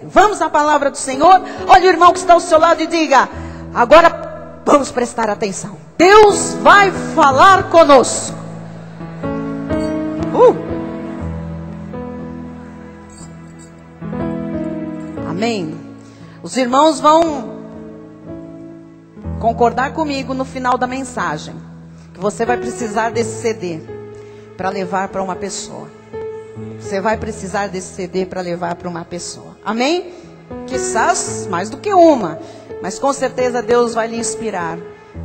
Vamos à palavra do Senhor. Olha o irmão que está ao seu lado e diga: agora vamos prestar atenção. Deus vai falar conosco. Amém. Os irmãos vão concordar comigo no final da mensagem que você vai precisar desse CD para levar para uma pessoa. Você vai precisar desse CD para levar para uma pessoa. Amém? Quizás mais do que uma, mas com certeza Deus vai lhe inspirar.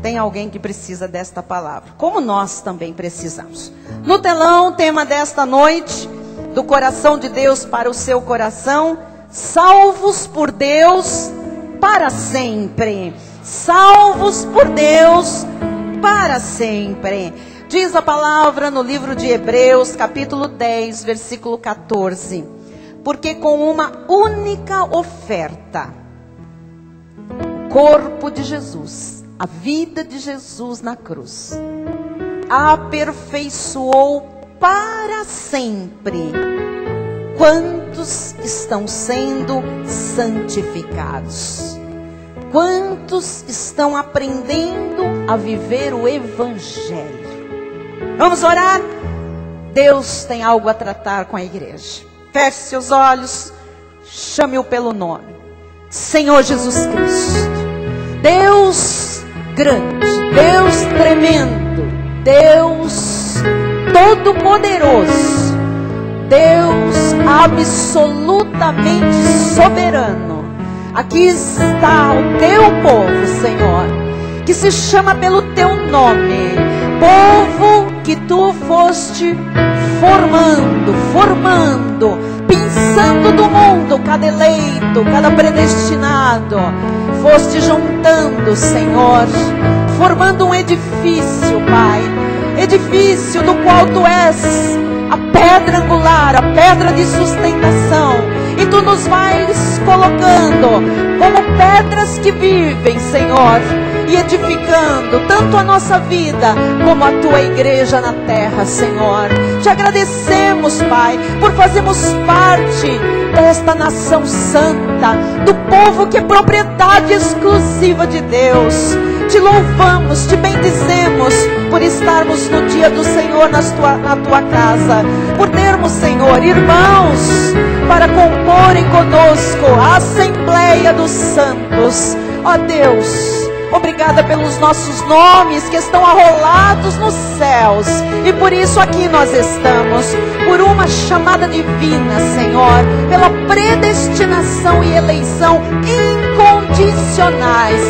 Tem alguém que precisa desta palavra, como nós também precisamos. No telão, o tema desta noite: do coração de Deus para o seu coração, salvos por Deus para sempre. Salvos por Deus para sempre. Diz a palavra no livro de Hebreus, capítulo 10, versículo 14. Porque com uma única oferta, o corpo de Jesus, a vida de Jesus na cruz, aperfeiçoou para sempre quantos estão sendo santificados. Quantos estão aprendendo a viver o Evangelho? Vamos orar? Deus tem algo a tratar com a igreja. Feche seus olhos, chame-o pelo nome. Senhor Jesus Cristo, Deus grande, Deus tremendo, Deus todo-poderoso, Deus absolutamente soberano. Aqui está o teu povo, Senhor, que se chama pelo teu nome. Povo que tu foste formando, pensando do mundo, cada eleito, cada predestinado. Foste juntando, Senhor, formando um edifício, Pai. Edifício do qual tu és a pedra angular, a pedra de sustentação. E tu nos vais colocando como pedras que vivem, Senhor, e edificando tanto a nossa vida como a tua igreja na terra, Senhor. Te agradecemos, Pai, por fazermos parte desta nação santa, do povo que é propriedade exclusiva de Deus. Te louvamos, te bendizemos por estarmos no dia do Senhor na tua casa, por termos, Senhor, irmãos para comporem conosco a Assembleia dos Santos. Ó Deus, obrigada pelos nossos nomes que estão arrolados nos céus. E por isso aqui nós estamos, por uma chamada divina, Senhor, pela predestinação e eleição incondicionais.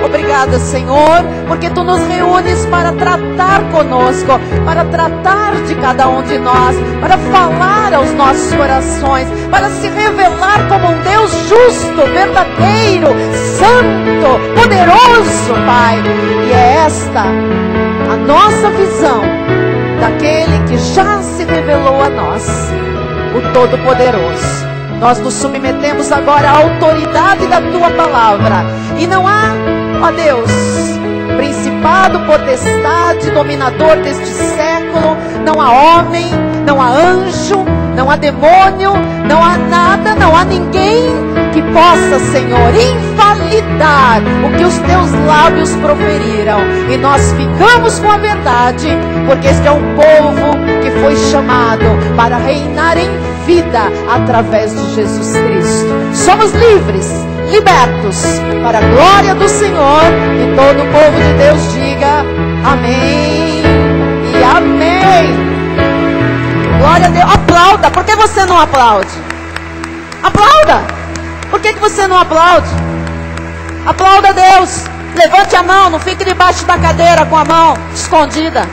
Obrigada, Senhor, porque tu nos reúnes para tratar conosco, para tratar de cada um de nós, para falar aos nossos corações, para se revelar como um Deus justo, verdadeiro, santo, poderoso, Pai. E é esta a nossa visão daquele que já se revelou a nós, o Todo-Poderoso. Nós nos submetemos agora à autoridade da tua palavra. E não há, ó Deus, principado, potestade, dominador deste século. Não há homem, não há anjo, não há demônio, não há nada, não há ninguém que possa, Senhor, invalidar o que os teus lábios proferiram. E nós ficamos com a verdade, porque este é um povo que foi chamado para reinar em vida através de Jesus Cristo. Somos livres, libertos para a glória do Senhor. E todo o povo de Deus diga amém e amém. Glória a Deus. Aplauda. Por que você não aplaude? Aplauda. Por que você não aplaude? Aplauda a Deus. Levante a mão, não fique debaixo da cadeira com a mão escondida.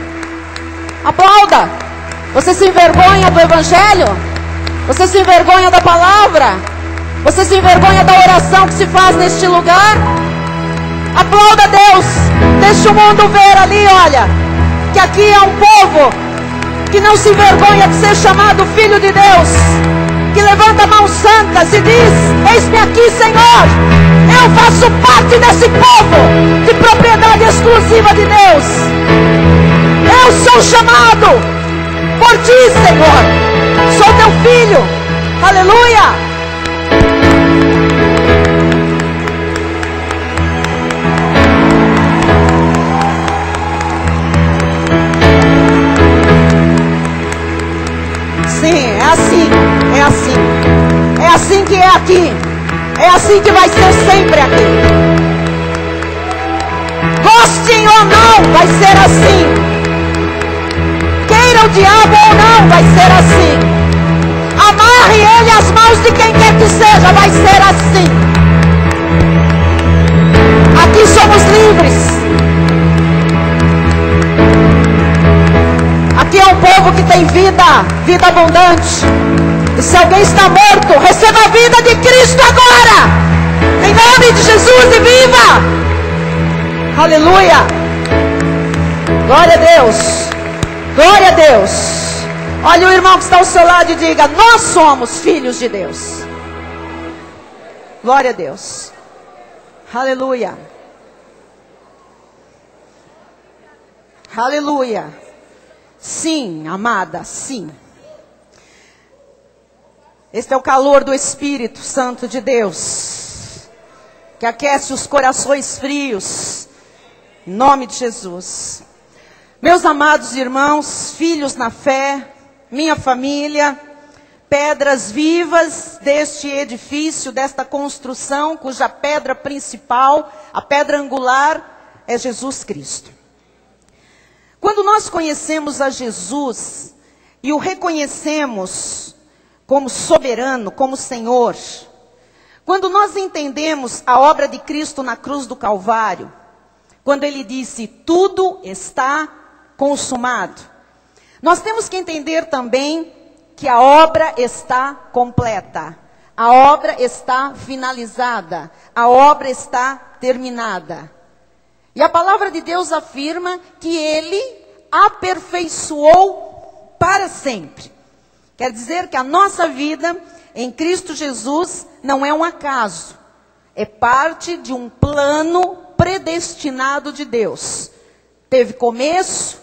Aplauda. Você se envergonha do Evangelho? Você se envergonha da palavra? Você se envergonha da oração que se faz neste lugar? Aplauda a Deus. Deixa o mundo ver ali, olha, que aqui é um povo que não se envergonha de ser chamado filho de Deus, que levanta mãos santas e diz: eis-me aqui, Senhor, eu faço parte desse povo de propriedade exclusiva de Deus. Eu sou chamado por ti, Senhor, sou teu filho. Aleluia. que é aqui. É assim que vai ser sempre aqui. Gostem ou não, vai ser assim. Queira o diabo ou não, vai ser assim. Amarre ele às mãos de quem quer que seja, vai ser assim. Aqui somos livres. Aqui é um povo que tem vida abundante. E se alguém está morto, receba a vida de Cristo agora. Em nome de Jesus, e viva. Aleluia. Glória a Deus. Glória a Deus. Olha o irmão que está ao seu lado e diga: nós somos filhos de Deus. Glória a Deus. Aleluia. Aleluia. Sim, amada, sim. Este é o calor do Espírito Santo de Deus, que aquece os corações frios, em nome de Jesus. Meus amados irmãos, filhos na fé, minha família, pedras vivas deste edifício, desta construção, cuja pedra principal, a pedra angular, é Jesus Cristo. Quando nós conhecemos a Jesus e o reconhecemos como soberano, como Senhor, quando nós entendemos a obra de Cristo na cruz do Calvário, quando Ele disse, tudo está consumado, nós temos que entender também que a obra está completa, a obra está finalizada, a obra está terminada. E a palavra de Deus afirma que Ele aperfeiçoou para sempre. Quer dizer que a nossa vida em Cristo Jesus não é um acaso. É parte de um plano predestinado de Deus. Teve começo,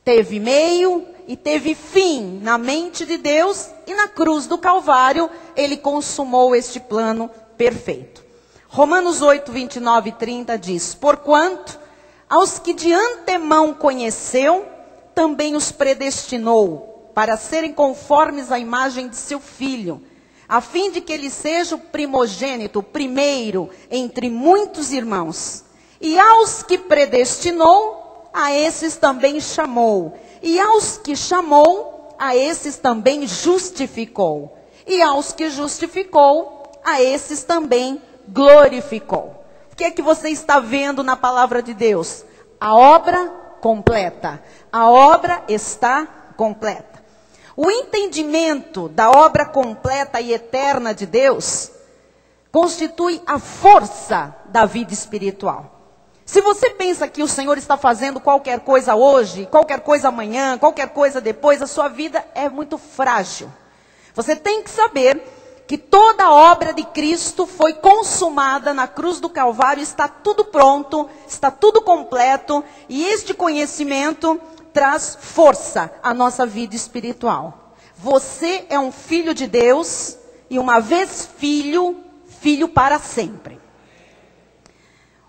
teve meio e teve fim na mente de Deus. E na cruz do Calvário, Ele consumou este plano perfeito. Romanos 8, 29 e 30 diz: porquanto aos que de antemão conheceu, também os predestinou, para serem conformes à imagem de seu Filho, a fim de que ele seja o primogênito, o primeiro entre muitos irmãos. E aos que predestinou, a esses também chamou. E aos que chamou, a esses também justificou. E aos que justificou, a esses também glorificou. O que é que você está vendo na palavra de Deus? A obra completa. A obra está completa. O entendimento da obra completa e eterna de Deus constitui a força da vida espiritual. Se você pensa que o Senhor está fazendo qualquer coisa hoje, qualquer coisa amanhã, qualquer coisa depois, a sua vida é muito frágil. Você tem que saber que toda a obra de Cristo foi consumada na cruz do Calvário, está tudo pronto, está tudo completo, e este conhecimento traz força à nossa vida espiritual. Você é um filho de Deus, e uma vez filho, filho para sempre.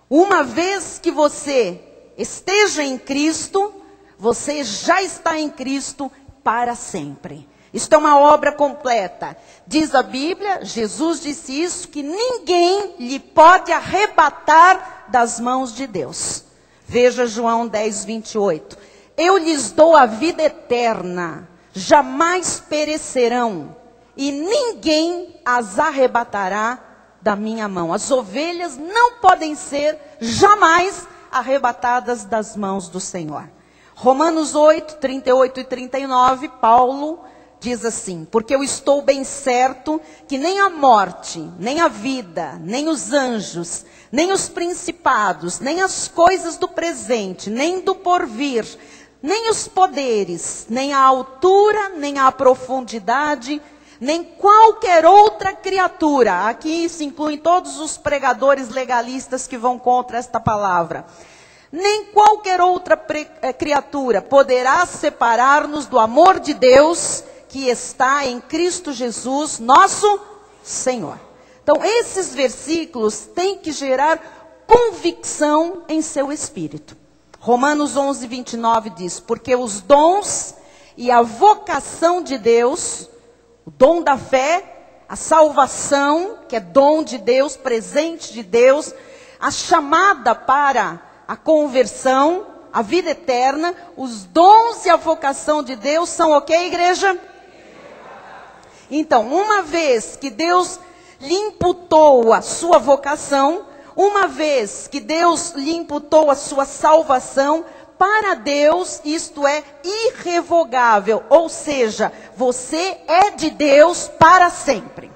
Uma vez que você esteja em Cristo, você já está em Cristo para sempre. Isto é uma obra completa. Diz a Bíblia, Jesus disse isso, que ninguém lhe pode arrebatar das mãos de Deus. Veja João 10, 28. Eu lhes dou a vida eterna, jamais perecerão, e ninguém as arrebatará da minha mão. As ovelhas não podem ser jamais arrebatadas das mãos do Senhor. Romanos 8, 38 e 39, Paulo diz assim: porque eu estou bem certo que nem a morte, nem a vida, nem os anjos, nem os principados, nem as coisas do presente, nem do porvir, nem os poderes, nem a altura, nem a profundidade, nem qualquer outra criatura. Aqui se incluem todos os pregadores legalistas que vão contra esta palavra. Nem qualquer outra criatura poderá separar-nos do amor de Deus que está em Cristo Jesus, nosso Senhor. Então, esses versículos têm que gerar convicção em seu espírito. Romanos 11, 29 diz: porque os dons e a vocação de Deus, o dom da fé, a salvação, que é dom de Deus, presente de Deus, a chamada para a conversão, a vida eterna, os dons e a vocação de Deus são o que, igreja? Então, uma vez que Deus lhe imputou a sua vocação, uma vez que Deus lhe imputou a sua salvação, para Deus isto é irrevogável, ou seja, você é de Deus para sempre.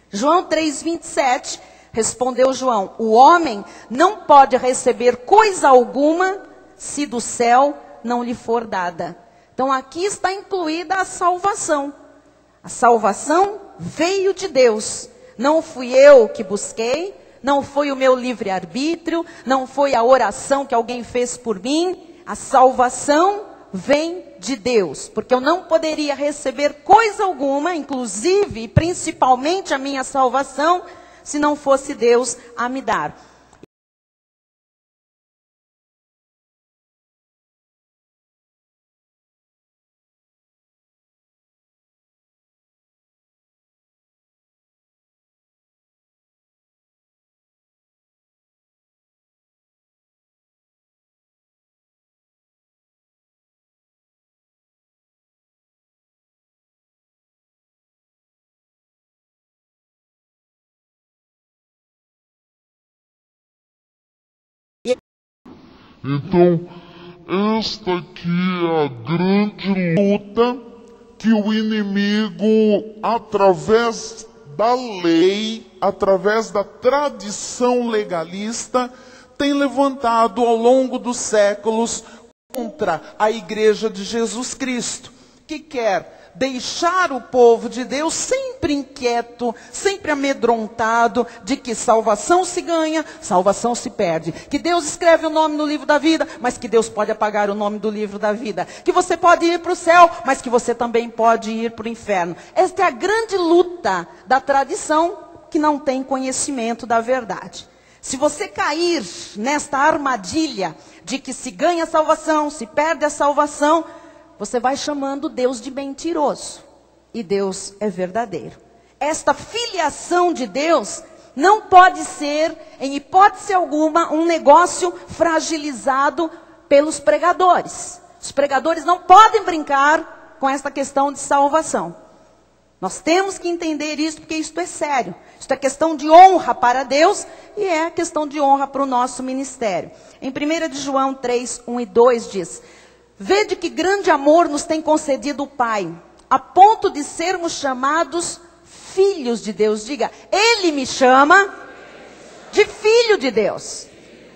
João 3:27, respondeu João, o homem não pode receber coisa alguma se do céu não lhe for dada. Então aqui está incluída a salvação. A salvação veio de Deus. Não fui eu que busquei, não foi o meu livre-arbítrio, não foi a oração que alguém fez por mim. A salvação vem de Deus, porque eu não poderia receber coisa alguma, inclusive e principalmente a minha salvação, se não fosse Deus a me dar. Então, esta aqui é a grande luta que o inimigo, através da lei, através da tradição legalista, tem levantado ao longo dos séculos contra a igreja de Jesus Cristo, que quer deixar o povo de Deus sempre inquieto, sempre amedrontado de que salvação se ganha, salvação se perde. Que Deus escreve o nome no livro da vida, mas que Deus pode apagar o nome do livro da vida. Que você pode ir para o céu, mas que você também pode ir para o inferno. Esta é a grande luta da tradição que não tem conhecimento da verdade. Se você cair nesta armadilha de que se ganha a salvação, se perde a salvação, você vai chamando Deus de mentiroso. E Deus é verdadeiro. Esta filiação de Deus não pode ser, em hipótese alguma, um negócio fragilizado pelos pregadores. Os pregadores não podem brincar com esta questão de salvação. Nós temos que entender isso, porque isto é sério. Isto é questão de honra para Deus e é questão de honra para o nosso ministério. Em 1 de João 3, 1 e 2 diz: vede que grande amor nos tem concedido o Pai, a ponto de sermos chamados filhos de Deus. Diga, Ele me chama de filho de Deus.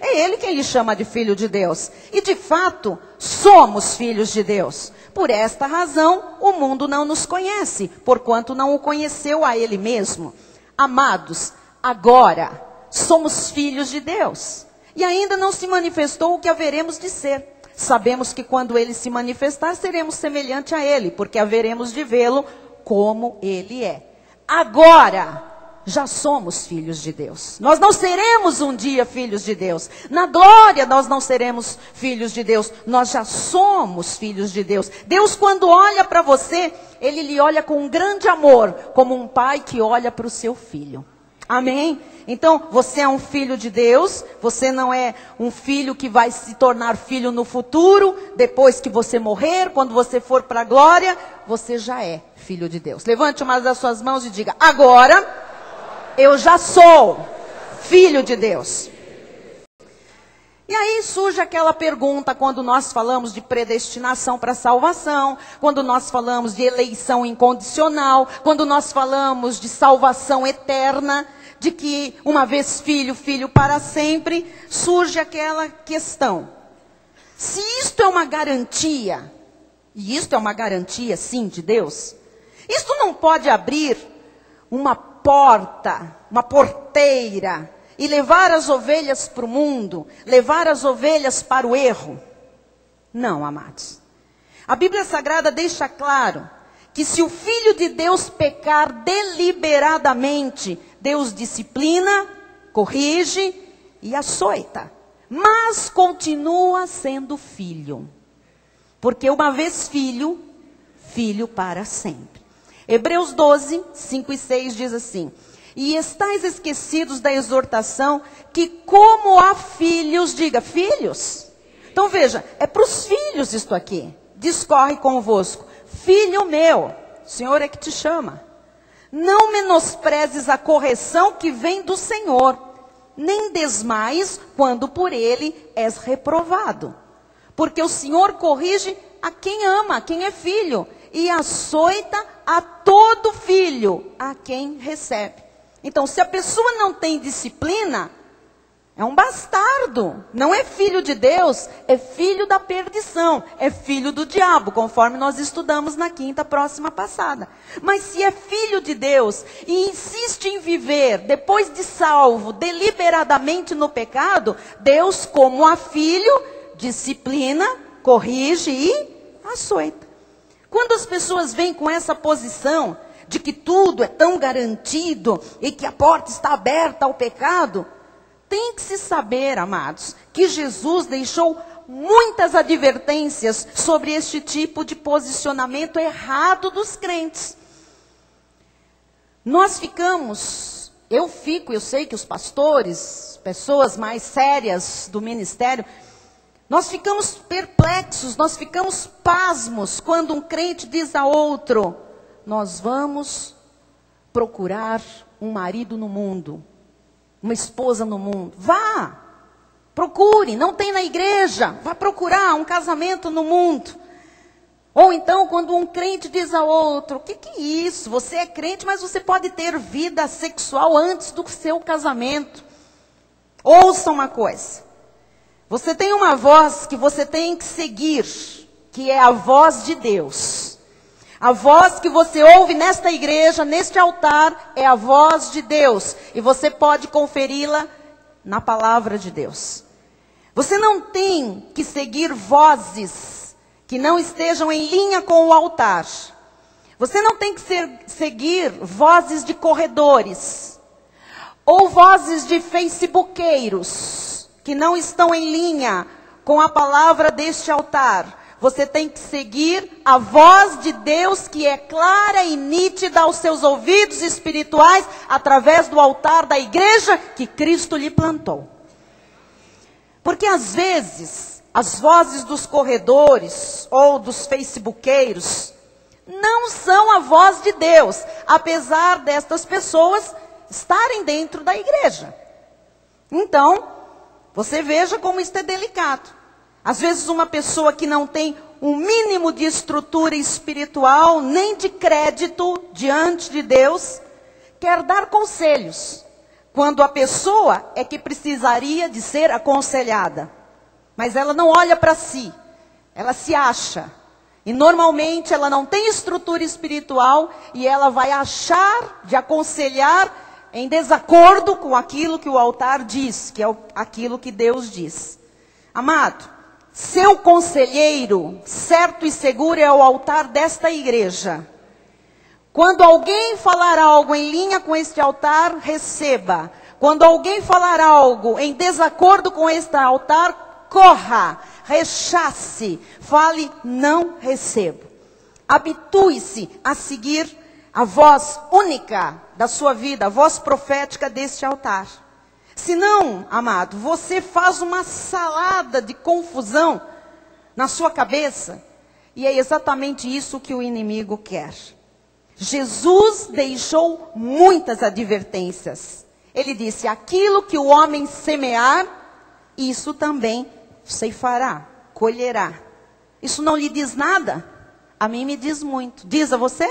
É Ele quem lhe chama de filho de Deus. E de fato, somos filhos de Deus. Por esta razão, o mundo não nos conhece, porquanto não o conheceu a Ele mesmo. Amados, agora somos filhos de Deus. E ainda não se manifestou o que haveremos de ser. Sabemos que quando Ele se manifestar, seremos semelhante a Ele, porque haveremos de vê-lo como Ele é. Agora, já somos filhos de Deus. Nós não seremos um dia filhos de Deus. Na glória, nós não seremos filhos de Deus. Nós já somos filhos de Deus. Deus, quando olha para você, Ele lhe olha com um grande amor, como um pai que olha para o seu filho. Amém? Então, você é um filho de Deus, você não é um filho que vai se tornar filho no futuro, depois que você morrer, quando você for para a glória, você já é filho de Deus. Levante uma das suas mãos e diga, agora eu já sou filho de Deus. E aí surge aquela pergunta quando nós falamos de predestinação para salvação, quando nós falamos de eleição incondicional, quando nós falamos de salvação eterna, de que uma vez filho, filho para sempre, surge aquela questão. Se isto é uma garantia, e isto é uma garantia sim de Deus, isto não pode abrir uma porta, uma porteira, e levar as ovelhas para o mundo, levar as ovelhas para o erro. Não, amados. A Bíblia Sagrada deixa claro que se o Filho de Deus pecar deliberadamente, Deus disciplina, corrige e açoita. Mas continua sendo filho. Porque uma vez filho, filho para sempre. Hebreus 12, 5 e 6 diz assim: e estáis esquecidos da exortação que como a filhos, diga, filhos. Então veja, é para os filhos isto aqui. Discorre convosco. Filho meu, o Senhor é que te chama. Não menosprezes a correção que vem do Senhor, nem desmaies quando por ele és reprovado. Porque o Senhor corrige a quem ama, a quem é filho, e açoita a todo filho, a quem recebe. Então, se a pessoa não tem disciplina, é um bastardo, não é filho de Deus, é filho da perdição, é filho do diabo, conforme nós estudamos na quinta próxima passada. Mas se é filho de Deus e insiste em viver, depois de salvo, deliberadamente no pecado, Deus, como a filho, disciplina, corrige e açoita. Quando as pessoas vêm com essa posição de que tudo é tão garantido e que a porta está aberta ao pecado, tem que se saber, amados, que Jesus deixou muitas advertências sobre este tipo de posicionamento errado dos crentes. Nós ficamos, eu sei que os pastores, pessoas mais sérias do ministério, nós ficamos perplexos, nós ficamos pasmos quando um crente diz a outro: nós vamos procurar um marido no mundo, uma esposa no mundo. Vá, procure, não tem na igreja, vá procurar um casamento no mundo. Ou então, quando um crente diz a outro: o que é isso? Você é crente, mas você pode ter vida sexual antes do seu casamento. Ouça uma coisa. Você tem uma voz que você tem que seguir, que é a voz de Deus. A voz que você ouve nesta igreja, neste altar, é a voz de Deus. E você pode conferi-la na palavra de Deus. Você não tem que seguir vozes que não estejam em linha com o altar. Você não tem que seguir vozes de corredores. Ou vozes de facebookeiros que não estão em linha com a palavra deste altar. Você tem que seguir a voz de Deus, que é clara e nítida aos seus ouvidos espirituais, através do altar da igreja que Cristo lhe plantou. Porque às vezes, as vozes dos corredores ou dos facebookeiros não são a voz de Deus, apesar destas pessoas estarem dentro da igreja. Então, você veja como isso é delicado. Às vezes uma pessoa que não tem um mínimo de estrutura espiritual, nem de crédito diante de Deus, quer dar conselhos, quando a pessoa é que precisaria de ser aconselhada. Mas ela não olha para si, ela se acha. E normalmente ela não tem estrutura espiritual e ela vai achar de aconselhar em desacordo com aquilo que o altar diz, que é aquilo que Deus diz. Amado, seu conselheiro, certo e seguro, é o altar desta igreja. Quando alguém falar algo em linha com este altar, receba. Quando alguém falar algo em desacordo com este altar, corra, rechace, fale, não recebo. Habitue-se a seguir a voz única da sua vida, a voz profética deste altar. Senão, amado, você faz uma salada de confusão na sua cabeça, e é exatamente isso que o inimigo quer. Jesus deixou muitas advertências. Ele disse: aquilo que o homem semear, isso também ceifará, colherá. Isso não lhe diz nada? A mim me diz muito. Diz a você?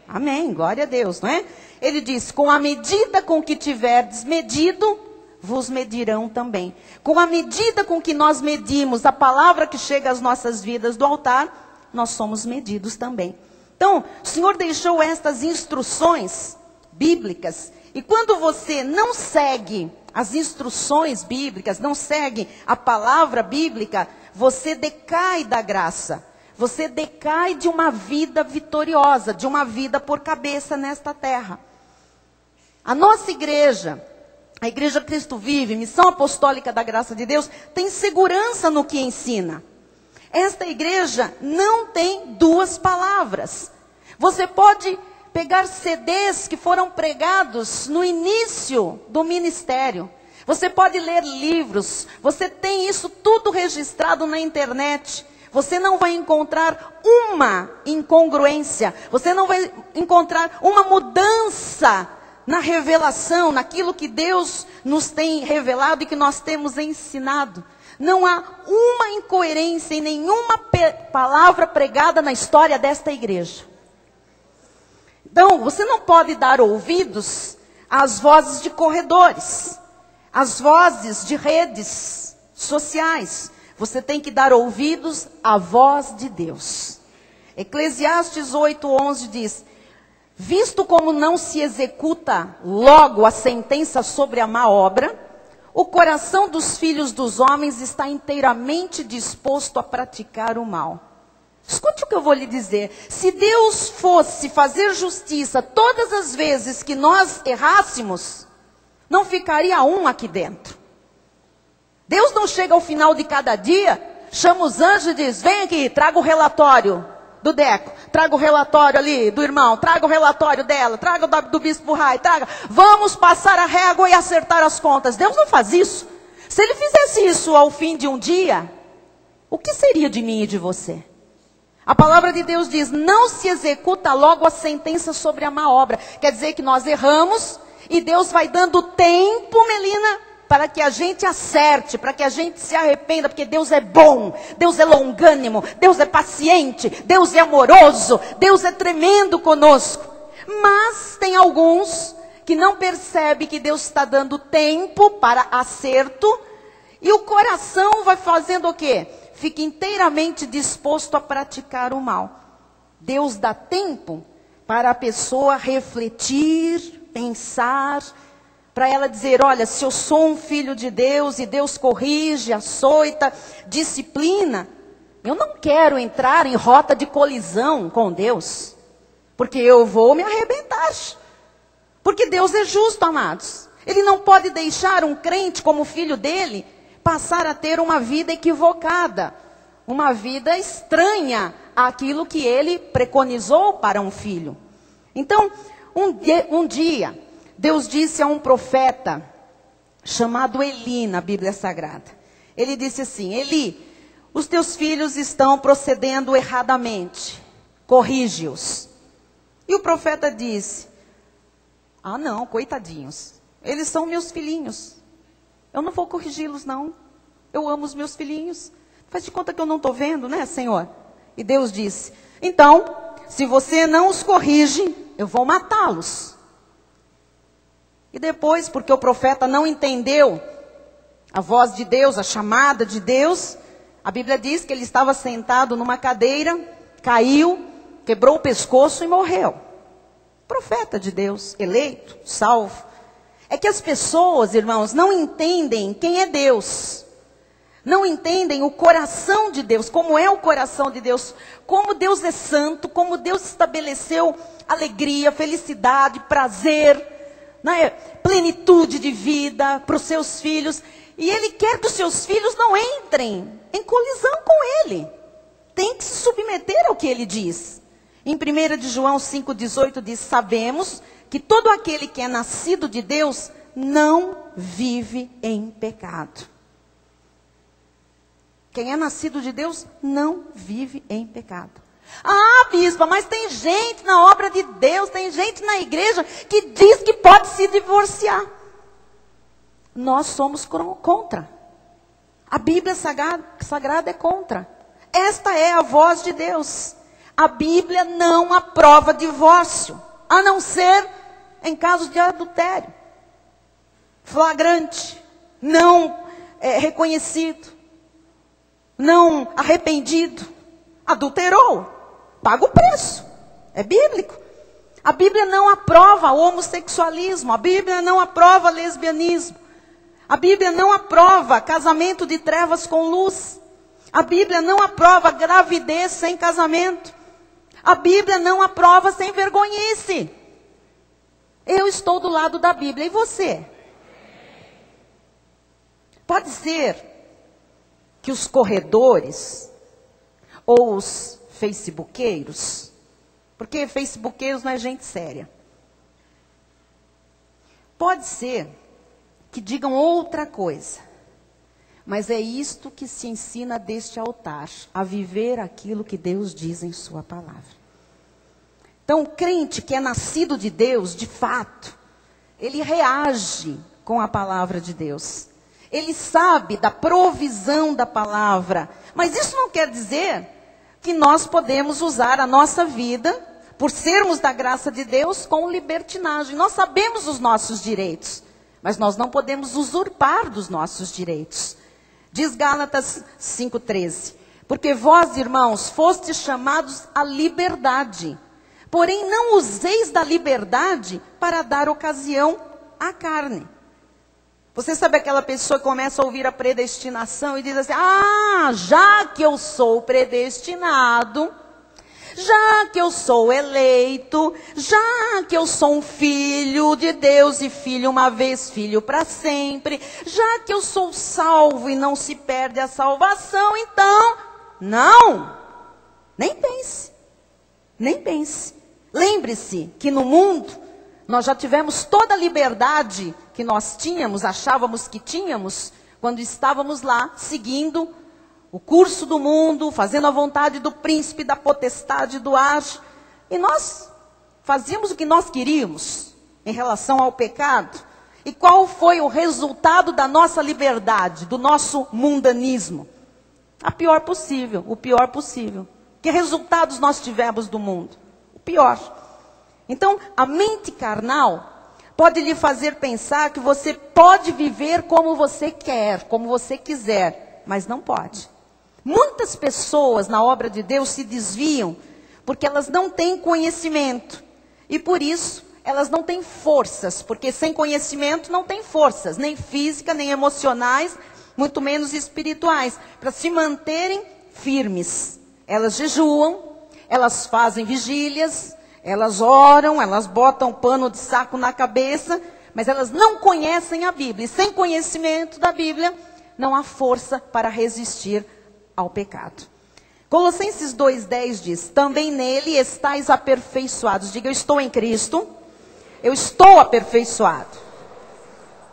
Amém, glória a Deus, não é? Ele diz: com a medida com que tiverdes medido, vos medirão também. Com a medida com que nós medimos a palavra que chega às nossas vidas do altar, nós somos medidos também. Então, o Senhor deixou estas instruções bíblicas. E quando você não segue as instruções bíblicas, não segue a palavra bíblica, você decai da graça. Você decai de uma vida vitoriosa, de uma vida por cabeça nesta terra. A nossa igreja, a Igreja Cristo Vive, Missão Apostólica da Graça de Deus, tem segurança no que ensina. Esta igreja não tem duas palavras. Você pode pegar CDs que foram pregados no início do ministério. Você pode ler livros, você tem isso tudo registrado na internet. Você não vai encontrar uma incongruência, você não vai encontrar uma mudança na revelação, naquilo que Deus nos tem revelado e que nós temos ensinado. Não há uma incoerência em nenhuma palavra pregada na história desta igreja. Então, você não pode dar ouvidos às vozes de corredores, às vozes de redes sociais. Você tem que dar ouvidos à voz de Deus. Eclesiastes 8:11 diz: visto como não se executa logo a sentença sobre a má obra, o coração dos filhos dos homens está inteiramente disposto a praticar o mal. Escute o que eu vou lhe dizer. Se Deus fosse fazer justiça todas as vezes que nós errássemos, não ficaria um aqui dentro. Deus não chega ao final de cada dia, chama os anjos e diz: vem aqui, traga o relatório do Deco, traga o relatório ali do irmão, traga o relatório dela, traga o do bispo Rai, traga, vamos passar a régua e acertar as contas. Deus não faz isso. Se ele fizesse isso ao fim de um dia, o que seria de mim e de você? A palavra de Deus diz: não se executa logo a sentença sobre a má obra. Quer dizer que nós erramos e Deus vai dando tempo, Melina, para que a gente acerte, para que a gente se arrependa, porque Deus é bom, Deus é longânimo, Deus é paciente, Deus é amoroso, Deus é tremendo conosco. Mas tem alguns que não percebem que Deus está dando tempo para acerto, e o coração vai fazendo o quê? Fica inteiramente disposto a praticar o mal. Deus dá tempo para a pessoa refletir, pensar, para ela dizer: olha, se eu sou um filho de Deus e Deus corrige, açoita, disciplina, eu não quero entrar em rota de colisão com Deus, porque eu vou me arrebentar. Porque Deus é justo, amados. Ele não pode deixar um crente como filho dele passar a ter uma vida equivocada, uma vida estranha àquilo que ele preconizou para um filho. Então, um dia Deus disse a um profeta chamado Eli na Bíblia Sagrada. Ele disse assim: Eli, os teus filhos estão procedendo erradamente, corrige-os. E o profeta disse: ah não, coitadinhos, eles são meus filhinhos, eu não vou corrigi-los não, eu amo os meus filhinhos, faz de conta que eu não estou vendo, né, Senhor? E Deus disse: então, se você não os corrige, eu vou matá-los. E depois, porque o profeta não entendeu a voz de Deus, a chamada de Deus, a Bíblia diz que ele estava sentado numa cadeira, caiu, quebrou o pescoço e morreu. Profeta de Deus, eleito, salvo. É que as pessoas, irmãos, não entendem quem é Deus. Não entendem o coração de Deus, como é o coração de Deus, como Deus é santo, como Deus estabeleceu alegria, felicidade, prazer, né, plenitude de vida para os seus filhos. E Ele quer que os seus filhos não entrem em colisão com Ele. Tem que se submeter ao que Ele diz. Em 1 de João 5,18 diz: sabemos que todo aquele que é nascido de Deus não vive em pecado. Quem é nascido de Deus não vive em pecado. Ah, bispa, mas tem gente na obra de Deus, tem gente na igreja que diz que pode se divorciar. Nós somos contra. A Bíblia Sagrada é contra. Esta é a voz de Deus. A Bíblia não aprova divórcio, a não ser em casos de adultério. Flagrante, não reconhecido, não arrependido, adulterou, paga o preço, é bíblico. A Bíblia não aprova o homossexualismo, a Bíblia não aprova lesbianismo, a Bíblia não aprova casamento de trevas com luz, a Bíblia não aprova gravidez sem casamento, a Bíblia não aprova sem vergonhice. Eu estou do lado da Bíblia, e você? Pode ser que os corredores ou os facebookeiros Porque facebookeiros não é gente séria. Pode ser que digam outra coisa, mas é isto que se ensina deste altar, a viver aquilo que Deus diz em sua palavra. Então, o crente que é nascido de Deus, de fato, ele reage com a palavra de Deus. Ele sabe da provisão da palavra, mas isso não quer dizer que nós podemos usar a nossa vida, por sermos da graça de Deus, com libertinagem. Nós sabemos os nossos direitos, mas nós não podemos usurpar dos nossos direitos. Diz Gálatas 5,13, porque vós, irmãos, fostes chamados à liberdade, porém não useis da liberdade para dar ocasião à carne. Você sabe aquela pessoa que começa a ouvir a predestinação e diz assim, já que eu sou predestinado, já que eu sou eleito, já que eu sou um filho de Deus e filho uma vez, filho para sempre, já que eu sou salvo e não se perde a salvação, então, não, nem pense, nem pense. Lembre-se que no mundo, nós já tivemos toda a liberdade que nós tínhamos, achávamos que tínhamos, quando estávamos lá, seguindo o curso do mundo, fazendo a vontade do príncipe, da potestade do ar. E nós fazíamos o que nós queríamos em relação ao pecado. E qual foi o resultado da nossa liberdade, do nosso mundanismo? O pior possível. Que resultados nós tivemos do mundo? O pior. Então, a mente carnal pode lhe fazer pensar que você pode viver como você quer, como você quiser, mas não pode. Muitas pessoas na obra de Deus se desviam porque elas não têm conhecimento. E por isso, elas não têm forças, porque sem conhecimento não tem forças, nem físicas, nem emocionais, muito menos espirituais, para se manterem firmes. Elas jejuam, elas fazem vigílias, elas oram, elas botam pano de saco na cabeça, mas elas não conhecem a Bíblia. E sem conhecimento da Bíblia, não há força para resistir ao pecado. Colossenses 2,10 diz, também nele estáis aperfeiçoados. Diga, eu estou em Cristo, eu estou aperfeiçoado.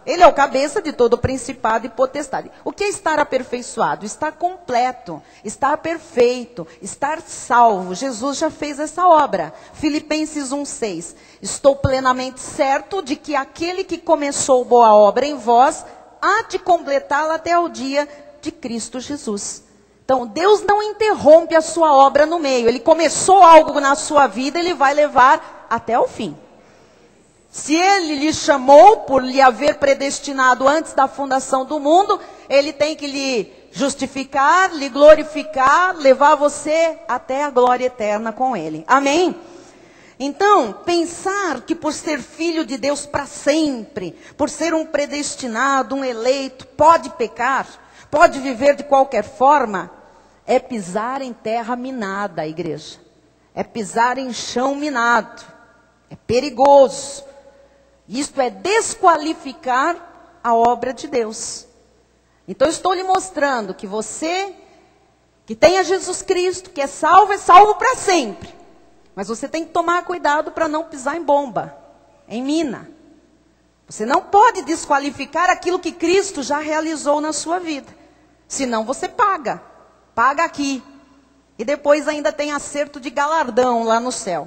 Ele é o cabeça de todo principado e potestade. O que é estar aperfeiçoado? Estar completo, estar perfeito, estar salvo. Jesus já fez essa obra. Filipenses 1,6. Estou plenamente certo de que aquele que começou boa obra em vós, há de completá-la até o dia de Cristo Jesus. Então, Deus não interrompe a sua obra no meio. Ele começou algo na sua vida, Ele vai levar até o fim. Se Ele lhe chamou por lhe haver predestinado antes da fundação do mundo, Ele tem que lhe justificar, lhe glorificar, levar você até a glória eterna com Ele. Amém? Então, pensar que por ser filho de Deus para sempre, por ser um predestinado, um eleito, pode pecar, pode viver de qualquer forma, é pisar em terra minada, igreja. É pisar em chão minado. É perigoso. Isto é desqualificar a obra de Deus. Então, eu estou lhe mostrando que você, que tem a Jesus Cristo, que é salvo para sempre. Mas você tem que tomar cuidado para não pisar em bomba, em mina. Você não pode desqualificar aquilo que Cristo já realizou na sua vida. Senão você paga. Paga aqui. E depois ainda tem acerto de galardão lá no céu.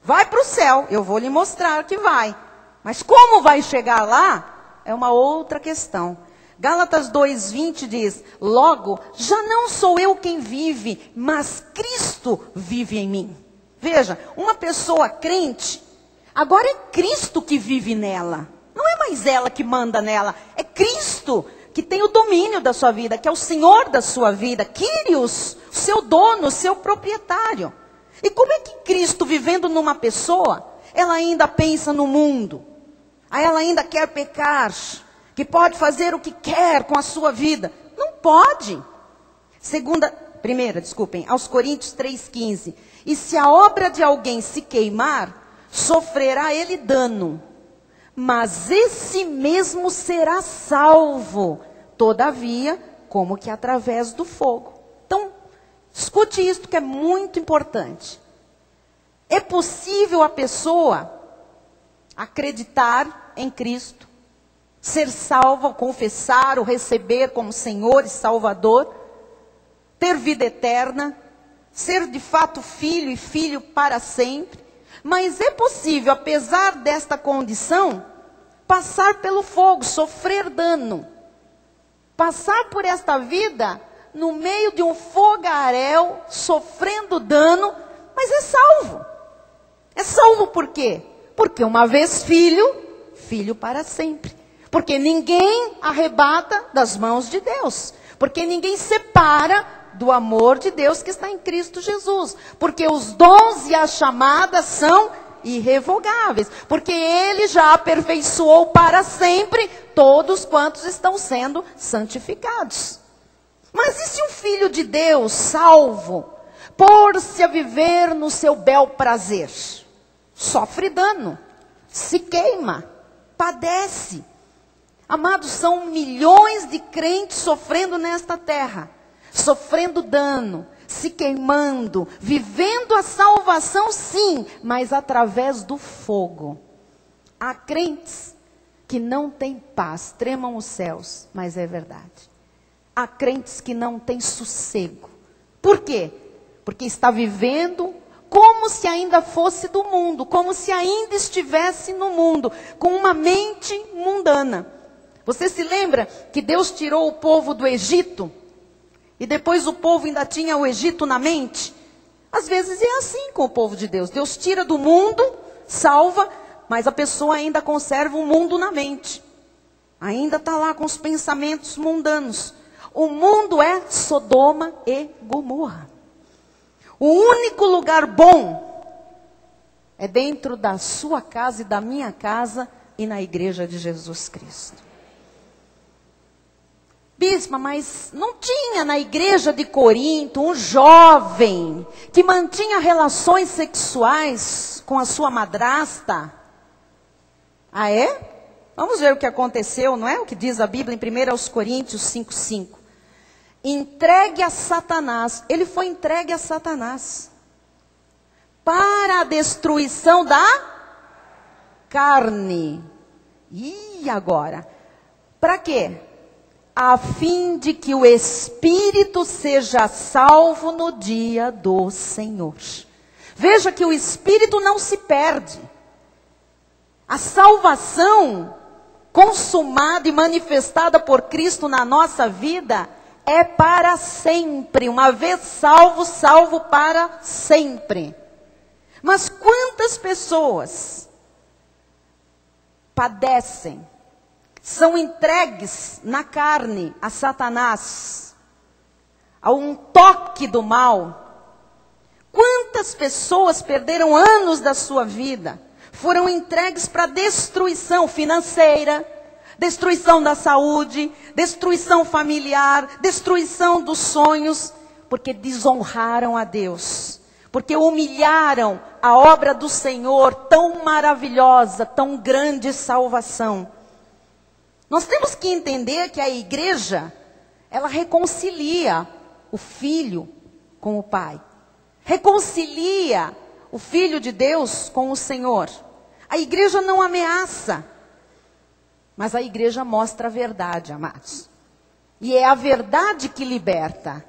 Vai para o céu, eu vou lhe mostrar que vai. Mas como vai chegar lá, é uma outra questão. Gálatas 2,20 diz, logo, já não sou eu quem vive, mas Cristo vive em mim. Veja, uma pessoa crente, agora é Cristo que vive nela. Não é mais ela que manda nela, é Cristo que tem o domínio da sua vida, que é o Senhor da sua vida, Kyrios, o seu dono, o seu proprietário. E como é que Cristo, vivendo numa pessoa, ela ainda pensa no mundo? Aí ela ainda quer pecar, que pode fazer o que quer com a sua vida? Não pode. Aos Coríntios 3,15. E se a obra de alguém se queimar, sofrerá ele dano, mas esse mesmo será salvo, todavia, como que através do fogo. Então, escute isto que é muito importante. É possível a pessoa acreditar em Cristo, ser salva, confessar, ou receber como Senhor e Salvador, ter vida eterna, ser de fato filho e filho para sempre. Mas é possível, apesar desta condição, passar pelo fogo, sofrer dano. Passar por esta vida no meio de um fogaréu, sofrendo dano, mas é salvo. É salvo por quê? Porque uma vez filho, filho para sempre. Porque ninguém arrebata das mãos de Deus. Porque ninguém separa do amor de Deus que está em Cristo Jesus. Porque os dons e as chamadas são irrevogáveis. Porque Ele já aperfeiçoou para sempre todos quantos estão sendo santificados. Mas e se um filho de Deus, salvo, pôr-se a viver no seu bel prazer? Sofre dano, se queima, padece. Amados, são milhões de crentes sofrendo nesta terra, sofrendo dano, se queimando, vivendo a salvação sim, mas através do fogo. Há crentes que não têm paz, tremam os céus, mas é verdade. Há crentes que não têm sossego. Por quê? Porque está vivendo como se ainda fosse do mundo, como se ainda estivesse no mundo, com uma mente mundana. Você se lembra que Deus tirou o povo do Egito? E depois o povo ainda tinha o Egito na mente? Às vezes é assim com o povo de Deus. Deus tira do mundo, salva, mas a pessoa ainda conserva o mundo na mente. Ainda está lá com os pensamentos mundanos. O mundo é Sodoma e Gomorra. O único lugar bom é dentro da sua casa e da minha casa e na igreja de Jesus Cristo. Bispa, mas não tinha na igreja de Corinto um jovem que mantinha relações sexuais com a sua madrasta? Ah, é? Vamos ver o que aconteceu, não é? O que diz a Bíblia em 1 Coríntios 5:5. Entregue a Satanás. Ele foi entregue a Satanás para a destruição da carne. E agora? Para quê? A fim de que o espírito seja salvo no dia do Senhor. Veja que o espírito não se perde. A salvação consumada e manifestada por Cristo na nossa vida é para sempre. Uma vez salvo, salvo para sempre. Mas quantas pessoas padecem, são entregues na carne a Satanás, a um toque do mal? Quantas pessoas perderam anos da sua vida, foram entregues para destruição financeira, destruição da saúde, destruição familiar, destruição dos sonhos, porque desonraram a Deus, porque humilharam a obra do Senhor, tão maravilhosa, tão grande salvação. Nós temos que entender que a igreja, ela reconcilia o filho com o pai, reconcilia o filho de Deus com o Senhor. A igreja não ameaça, mas a igreja mostra a verdade, amados. E é a verdade que liberta.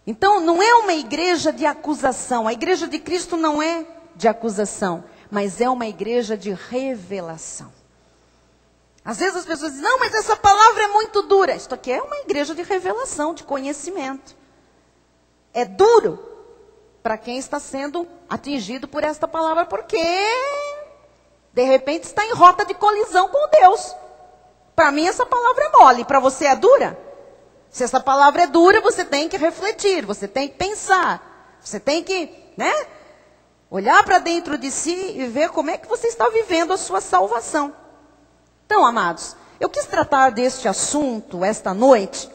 Então, não é uma igreja de acusação. A igreja de Cristo não é de acusação, mas é uma igreja de revelação. Às vezes as pessoas dizem, não, mas essa palavra é muito dura. Isto aqui é uma igreja de revelação, de conhecimento. É duro para quem está sendo atingido por esta palavra, porque de repente está em rota de colisão com Deus. Para mim essa palavra é mole, para você é dura? Se essa palavra é dura, você tem que refletir, você tem que pensar, você tem que, olhar para dentro de si e ver como é que você está vivendo a sua salvação. Então, amados, eu quis tratar deste assunto esta noite,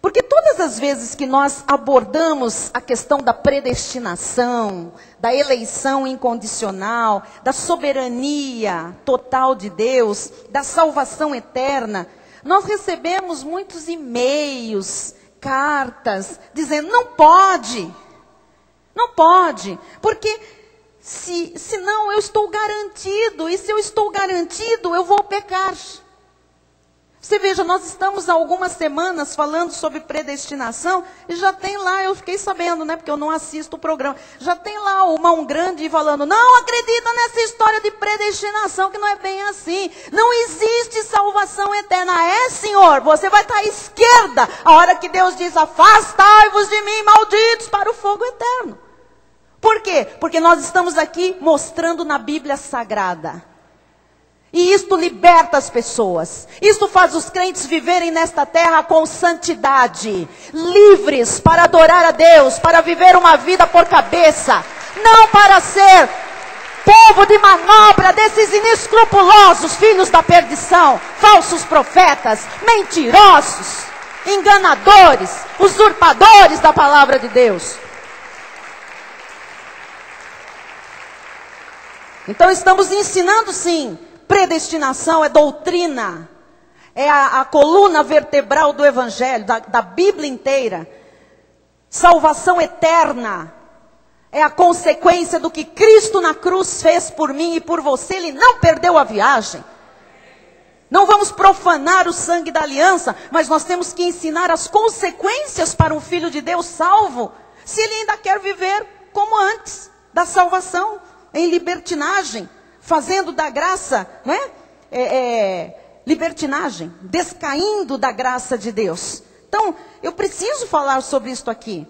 porque todas as vezes que nós abordamos a questão da predestinação, da eleição incondicional, da soberania total de Deus, da salvação eterna, nós recebemos muitos e-mails, cartas, dizendo, não pode, porque Se não, eu estou garantido. E se eu estou garantido, eu vou pecar. Você veja, nós estamos há algumas semanas falando sobre predestinação, e já tem lá, eu fiquei sabendo, né, porque eu não assisto o programa, já tem lá o mão grande falando, não acredita nessa história de predestinação, que não é bem assim, não existe salvação eterna. É, Senhor, você vai estar à esquerda, a hora que Deus diz, afastai-vos de mim, malditos, para o fogo eterno. Por quê? Porque nós estamos aqui mostrando na Bíblia Sagrada. E isto liberta as pessoas. Isto faz os crentes viverem nesta terra com santidade. Livres para adorar a Deus. Para viver uma vida por cabeça. Não para ser povo de manobra desses inescrupulosos filhos da perdição. Falsos profetas. Mentirosos. Enganadores. Usurpadores da palavra de Deus. Então estamos ensinando sim. Predestinação é doutrina, é a coluna vertebral do Evangelho, da Bíblia inteira. Salvação eterna é a consequência do que Cristo na cruz fez por mim e por você. Ele não perdeu a viagem. Não vamos profanar o sangue da aliança, mas nós temos que ensinar as consequências para um filho de Deus salvo, se ele ainda quer viver como antes da salvação, em libertinagem. Fazendo da graça, não é? Libertinagem, descaindo da graça de Deus. Então, eu preciso falar sobre isso aqui.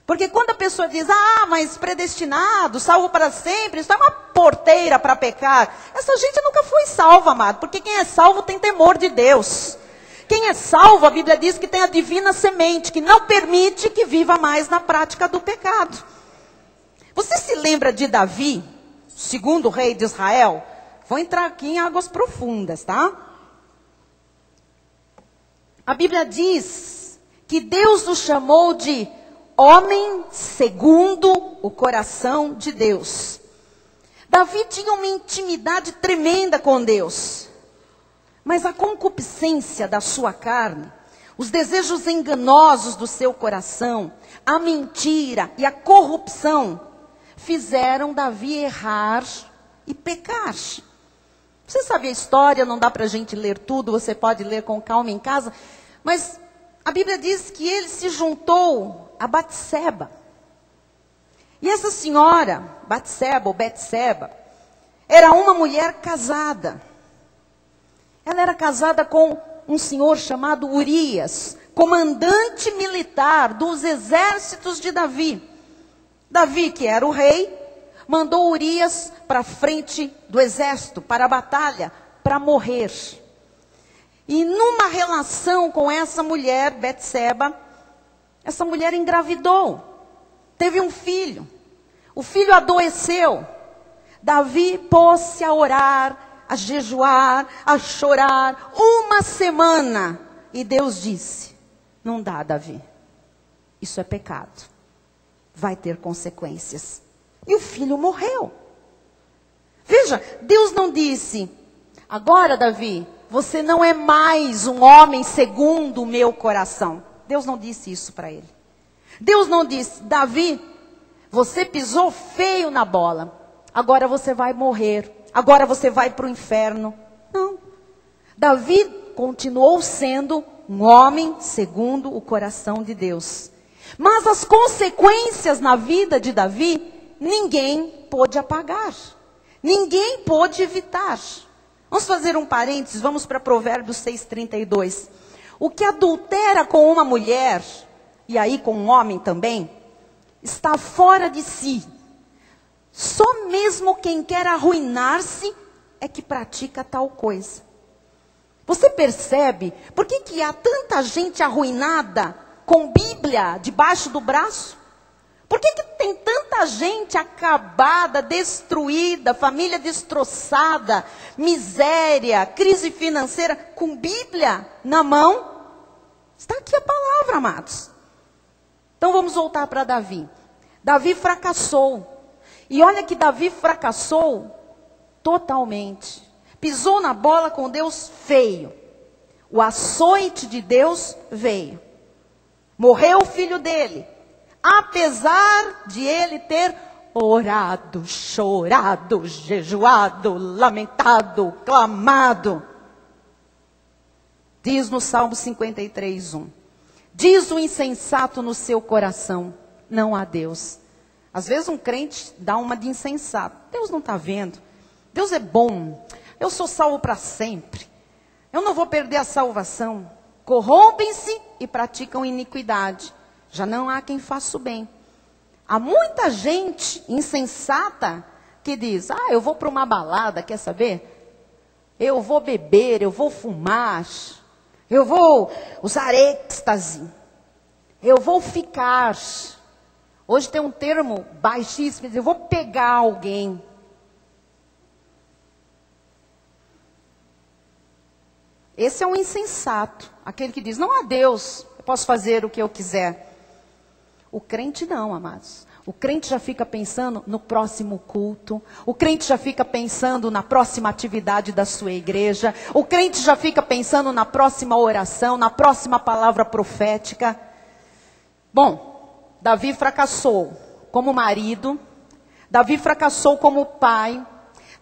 Porque quando a pessoa diz, mas predestinado, salvo para sempre, isso é uma porteira para pecar. Essa gente nunca foi salva, amado, porque quem é salvo tem temor de Deus. Quem é salvo, a Bíblia diz que tem a divina semente, que não permite que viva mais na prática do pecado. Você se lembra de Davi? Segundo rei de Israel, vou entrar aqui em águas profundas, tá? A Bíblia diz que Deus o chamou de homem segundo o coração de Deus. Davi tinha uma intimidade tremenda com Deus. Mas a concupiscência da sua carne, os desejos enganosos do seu coração, a mentira e a corrupção, fizeram Davi errar e pecar. Você sabe a história, não dá para a gente ler tudo, você pode ler com calma em casa. Mas a Bíblia diz que ele se juntou a Batseba. E essa senhora, Batseba ou Betseba, era uma mulher casada. Ela era casada com um senhor chamado Urias, comandante militar dos exércitos de Davi. Davi, que era o rei, mandou Urias para a frente do exército, para a batalha, para morrer. E numa relação com essa mulher, Betseba, essa mulher engravidou, teve um filho. O filho adoeceu. Davi pôs-se a orar, a jejuar, a chorar, uma semana. E Deus disse, não dá, Davi, isso é pecado. Vai ter consequências. E o filho morreu. Veja, Deus não disse, agora Davi, você não é mais um homem segundo o meu coração. Deus não disse isso para ele. Deus não disse, Davi, você pisou feio na bola. Agora você vai morrer. Agora você vai para o inferno. Não. Davi continuou sendo um homem segundo o coração de Deus. Mas as consequências na vida de Davi, ninguém pôde apagar. Ninguém pôde evitar. Vamos fazer um parênteses, vamos para Provérbios 6:32. O que adultera com uma mulher, e aí com um homem também, está fora de si. Só mesmo quem quer arruinar-se é que pratica tal coisa. Você percebe por que há tanta gente arruinada com Bíblia debaixo do braço? Por que tem tanta gente acabada, destruída, família destroçada, miséria, crise financeira, com Bíblia na mão? Está aqui a palavra, amados. Então vamos voltar para Davi. Davi fracassou. E olha que Davi fracassou totalmente. Pisou na bola com Deus feio. O açoite de Deus veio. Morreu o filho dele. Apesar de ele ter orado, chorado, jejuado, lamentado, clamado. Diz no Salmo 53:1. Diz o insensato no seu coração, não há Deus. Às vezes um crente dá uma de insensato. Deus não está vendo. Deus é bom. Eu sou salvo para sempre. Eu não vou perder a salvação. Corrompem-se e praticam iniquidade. Já não há quem faça o bem. Há muita gente insensata que diz, eu vou para uma balada, quer saber? Eu vou beber, eu vou fumar, eu vou usar êxtase, eu vou ficar. Hoje tem um termo baixíssimo, eu vou pegar alguém. Esse é um insensato, aquele que diz, não há Deus, eu posso fazer o que eu quiser. O crente não, amados. O crente já fica pensando no próximo culto. O crente já fica pensando na próxima atividade da sua igreja. O crente já fica pensando na próxima oração, na próxima palavra profética. Bom, Davi fracassou como marido. Davi fracassou como pai.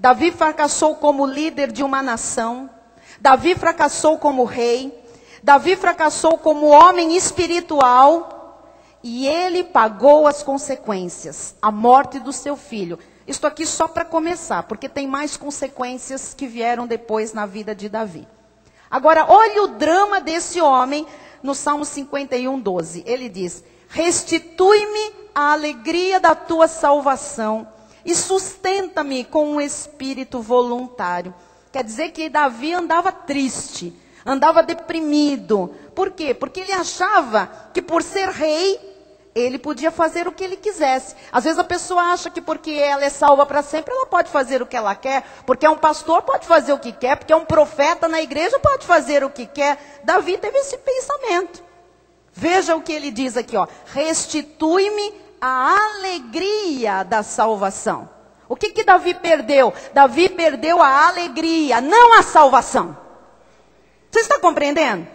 Davi fracassou como líder de uma nação. Davi fracassou como rei. Davi fracassou como homem espiritual. E ele pagou as consequências, a morte do seu filho. Isto aqui só para começar, porque tem mais consequências que vieram depois na vida de Davi. Agora, olha o drama desse homem no Salmo 51:12. Ele diz, restitui-me a alegria da tua salvação e sustenta-me com um espírito voluntário. Quer dizer que Davi andava triste, andava deprimido. Por quê? Porque ele achava que por ser rei, ele podia fazer o que ele quisesse. Às vezes a pessoa acha que porque ela é salva para sempre, ela pode fazer o que ela quer. Porque é um pastor, pode fazer o que quer. Porque é um profeta na igreja, pode fazer o que quer. Davi teve esse pensamento. Veja o que ele diz aqui, ó. Restitui-me a alegria da salvação. O que Davi perdeu? Davi perdeu a alegria, não a salvação. Você está compreendendo?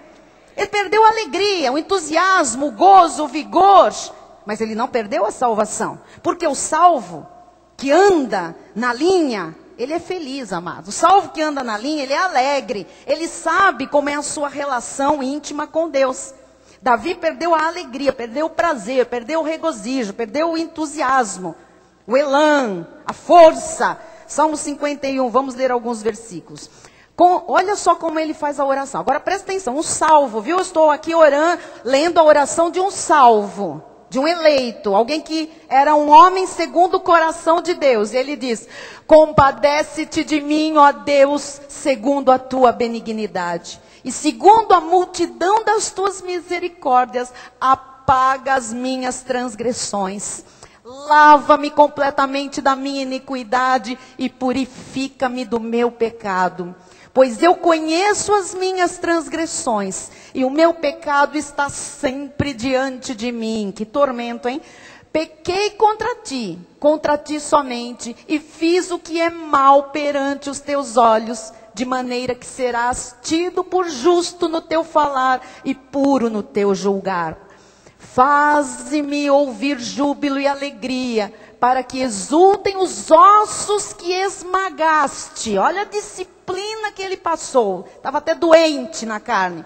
Ele perdeu a alegria, o entusiasmo, o gozo, o vigor. Mas ele não perdeu a salvação. Porque o salvo que anda na linha, ele é feliz, amado. O salvo que anda na linha, ele é alegre. Ele sabe como é a sua relação íntima com Deus. Davi perdeu a alegria, perdeu o prazer, perdeu o regozijo, perdeu o entusiasmo, o elan, a força. Salmo 51, vamos ler alguns versículos. Olha só como ele faz a oração. Agora presta atenção, um salvo, viu? Eu estou aqui orando, lendo a oração de um salvo, de um eleito. Alguém que era um homem segundo o coração de Deus. Ele diz, compadece-te de mim, ó Deus, segundo a tua benignidade. E segundo a multidão das tuas misericórdias, apaga as minhas transgressões. Lava-me completamente da minha iniquidade e purifica-me do meu pecado. Pois eu conheço as minhas transgressões, e o meu pecado está sempre diante de mim. Que tormento, hein? Pequei contra ti somente, e fiz o que é mal perante os teus olhos, de maneira que serás tido por justo no teu falar, e puro no teu julgar. Faze-me ouvir júbilo e alegria, para que exultem os ossos que esmagaste. Olha a disciplina que ele passou. Estava até doente na carne.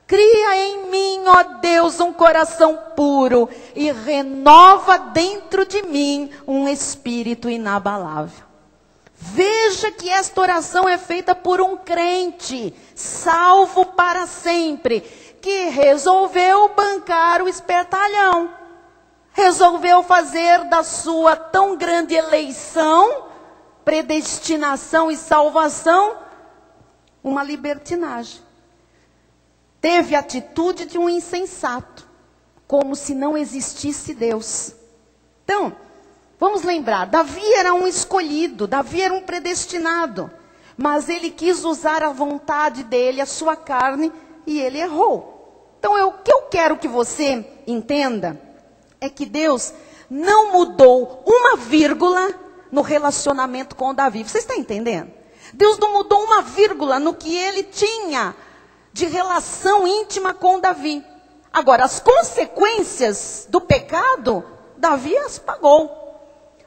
Cria em mim, ó Deus, um coração puro e renova dentro de mim um espírito inabalável. Veja que esta oração é feita por um crente, salvo para sempre, que resolveu bancar o espertalhão. Resolveu fazer da sua tão grande eleição, predestinação e salvação, uma libertinagem. Teve a atitude de um insensato, como se não existisse Deus. Então, vamos lembrar, Davi era um escolhido, Davi era um predestinado, mas ele quis usar a vontade dele, a sua carne, e ele errou. Então, o que eu quero que você entenda é que Deus não mudou uma vírgula no relacionamento com Davi. Você está entendendo? Deus não mudou uma vírgula no que ele tinha de relação íntima com Davi. Agora, as consequências do pecado, Davi as pagou.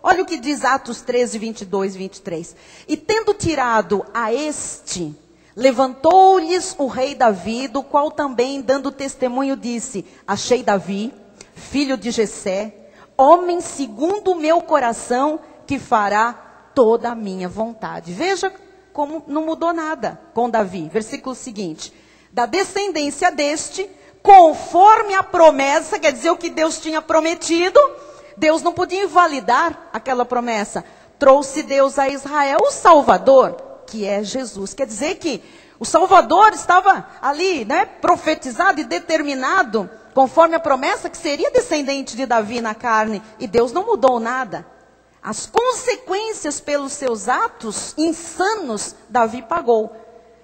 Olha o que diz Atos 13, 22 e 23. E tendo tirado a este, levantou-lhes o rei Davi, do qual também, dando testemunho, disse: achei Davi, filho de Jessé, homem segundo o meu coração, que fará toda a minha vontade. Veja como não mudou nada com Davi. Versículo seguinte. Da descendência deste, conforme a promessa, quer dizer, o que Deus tinha prometido, Deus não podia invalidar aquela promessa. Trouxe Deus a Israel o Salvador, que é Jesus. Quer dizer que o Salvador estava ali, né, profetizado e determinado, conforme a promessa, que seria descendente de Davi na carne. E Deus não mudou nada. As consequências pelos seus atos insanos, Davi pagou.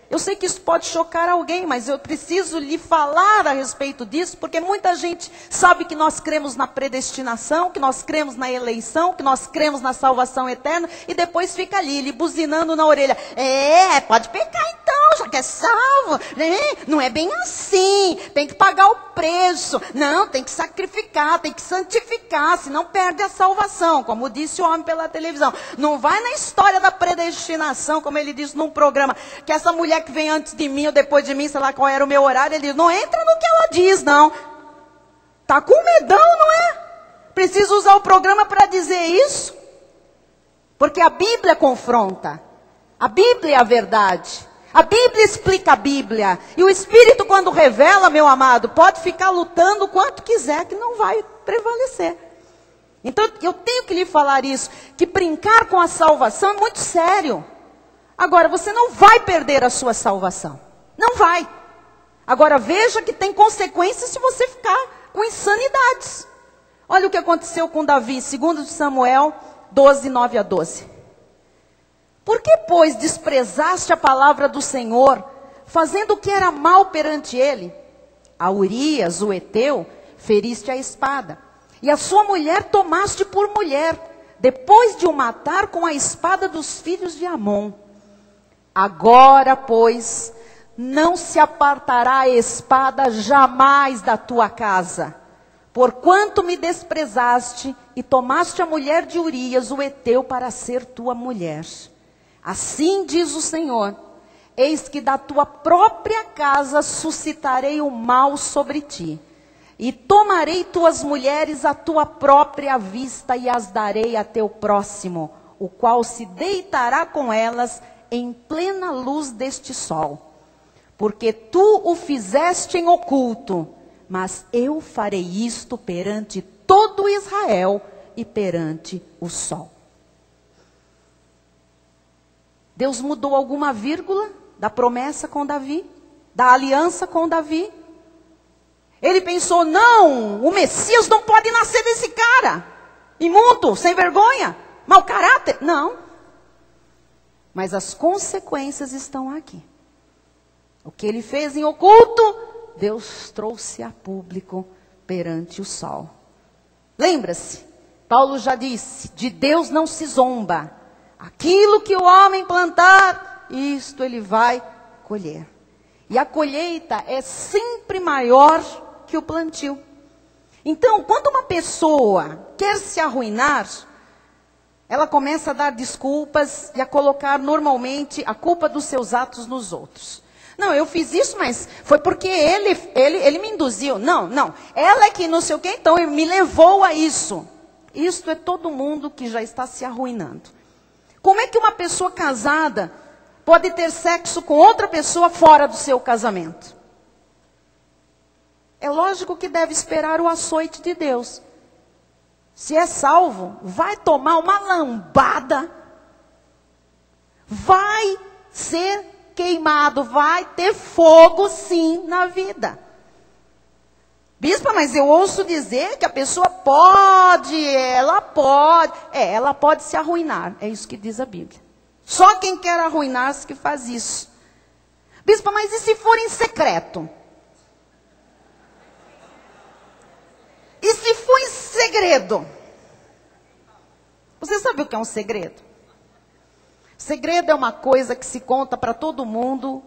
Eu sei que isso pode chocar alguém, mas eu preciso lhe falar a respeito disso, porque muita gente sabe que nós cremos na predestinação, que nós cremos na eleição, que nós cremos na salvação eterna, e depois fica ali, lhe buzinando na orelha. Pode pecar então, já que é salvo. Não é bem assim, tem que pagar o preço. Não, tem que sacrificar, tem que santificar, senão perde a salvação, como disse o homem pela televisão. Não vai na história da predestinação, como ele disse num programa, que essa mulher que vem antes de mim ou depois de mim, sei lá qual era o meu horário, ele diz, não entra no que ela diz, não. Tá com medão, não é? Precisa usar o programa para dizer isso? Porque a Bíblia confronta. A Bíblia é a verdade. A Bíblia explica a Bíblia. E o Espírito, quando revela, meu amado, pode ficar lutando o quanto quiser, que não vai prevalecer. Então, eu tenho que lhe falar isso, que brincar com a salvação é muito sério. Agora, você não vai perder a sua salvação. Não vai. Agora, veja que tem consequências se você ficar com insanidades. Olha o que aconteceu com Davi, 2 Samuel 12, 9 a 12. Por que, pois, desprezaste a palavra do Senhor, fazendo o que era mal perante ele? A Urias, o heteu, feriste a espada, e a sua mulher tomaste por mulher, depois de o matar com a espada dos filhos de Amon. Agora, pois, não se apartará a espada jamais da tua casa, porquanto me desprezaste e tomaste a mulher de Urias, o heteu, para ser tua mulher. Assim diz o Senhor, eis que da tua própria casa suscitarei o mal sobre ti, e tomarei tuas mulheres à tua própria vista e as darei a teu próximo, o qual se deitará com elas em plena luz deste sol. Porque tu o fizeste em oculto, mas eu farei isto perante todo Israel e perante o sol. Deus mudou alguma vírgula da promessa com Davi? Da aliança com Davi? Ele pensou, não, o Messias não pode nascer desse cara. Imundo, sem vergonha, mau caráter. Não. Mas as consequências estão aqui. O que ele fez em oculto, Deus trouxe a público perante o sol. Lembra-se, Paulo já disse, de Deus não se zomba. Aquilo que o homem plantar, isto ele vai colher. E a colheita é sempre maior que o plantio. Então, quando uma pessoa quer se arruinar, ela começa a dar desculpas e a colocar normalmente a culpa dos seus atos nos outros. Não, eu fiz isso, mas foi porque ele me induziu. Não, ela é que não sei o que, então me levou a isso. Isto é todo mundo que já está se arruinando. Como é que uma pessoa casada pode ter sexo com outra pessoa fora do seu casamento? É lógico que deve esperar o açoite de Deus. Se é salvo, vai tomar uma lambada, vai ser queimado, vai ter fogo sim na vida. Bispa, mas eu ouço dizer que a pessoa ela pode se arruinar. É isso que diz a Bíblia. Só quem quer arruinar-se que faz isso. Bispa, mas e se for em secreto? E se for em segredo? Você sabe o que é um segredo? Segredo é uma coisa que se conta para todo mundo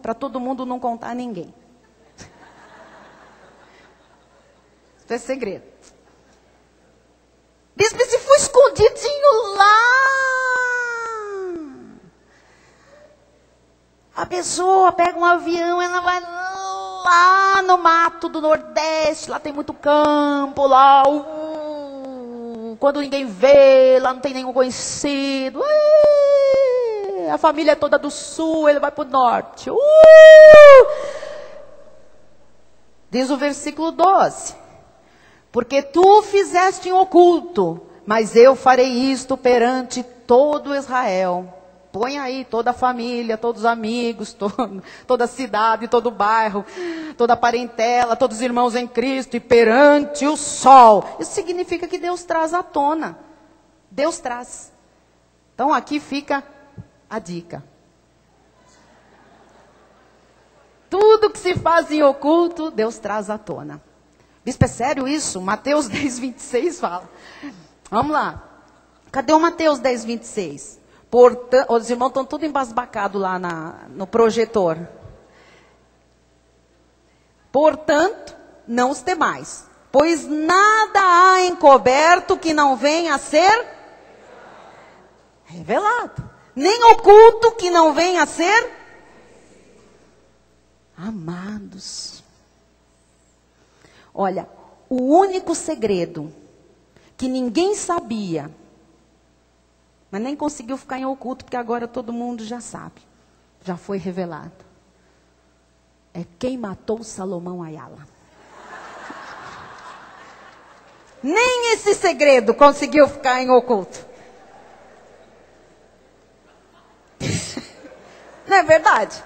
não contar a ninguém. Isso é segredo. Bispo, se for escondido? escondidinho lá. A pessoa pega um avião, ela vai lá no mato do Nordeste, lá tem muito campo, lá, quando ninguém vê, lá não tem nenhum conhecido, a família é toda do Sul, ele vai para o Norte. Diz o versículo 12, porque tu fizeste em oculto, mas eu farei isto perante todo Israel. Põe aí toda a família, todos os amigos, toda a cidade, todo o bairro, toda a parentela, todos os irmãos em Cristo, e perante o sol. Isso significa que Deus traz à tona. Deus traz. Então aqui fica a dica. Tudo que se faz em oculto, Deus traz à tona. Bispo, é sério isso? Mateus 10, 26 fala. Vamos lá. Cadê o Mateus 10, 26? Portanto, os irmãos estão tudo embasbacados lá no projetor. Portanto, não os temais, pois nada há encoberto que não venha a ser revelado, nem oculto que não venha a ser amados. Olha, o único segredo que ninguém sabia, mas nem conseguiu ficar em oculto, porque agora todo mundo já sabe. Já foi revelado. É quem matou Salomão Ayala. Nem esse segredo conseguiu ficar em oculto. Não é verdade?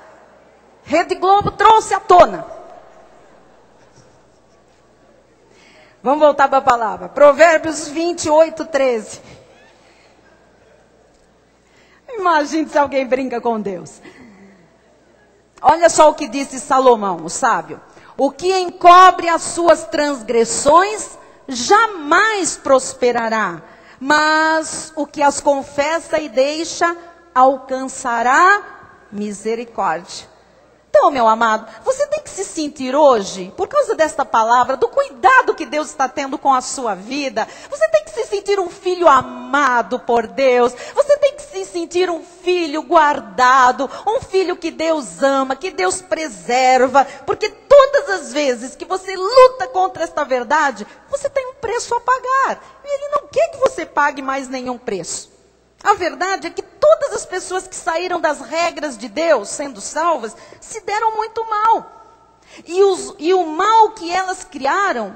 Rede Globo trouxe à tona. Vamos voltar para a palavra. Provérbios 28, 13. Imagine se alguém brinca com Deus. Olha só o que disse Salomão, o sábio. O que encobre as suas transgressões jamais prosperará, mas o que as confessa e deixa alcançará misericórdia. Então, meu amado, você tem que se sentir hoje, por causa desta palavra, do cuidado que Deus está tendo com a sua vida. Você tem que se sentir um filho amado por Deus. Você tem que se sentir um filho guardado, um filho que Deus ama, que Deus preserva. Porque todas as vezes que você luta contra esta verdade, você tem um preço a pagar. E Ele não quer que você pague mais nenhum preço. A verdade é que todas as pessoas que saíram das regras de Deus, sendo salvas, se deram muito mal. E o mal que elas criaram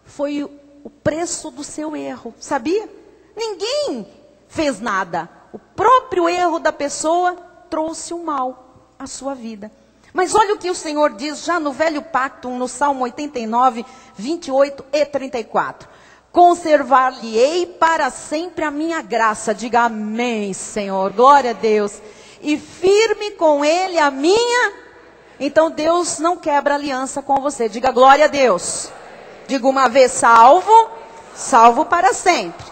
foi o preço do seu erro, sabia? Ninguém fez nada. O próprio erro da pessoa trouxe o mal à sua vida. Mas olha o que o Senhor diz já no Velho Pacto, no Salmo 89, 28 e 34. Conservar-lhe-ei para sempre a minha graça. Diga amém, Senhor. Glória a Deus. E firme com ele a minha. Então Deus não quebra aliança com você. Diga glória a Deus. Diga uma vez salvo, salvo para sempre.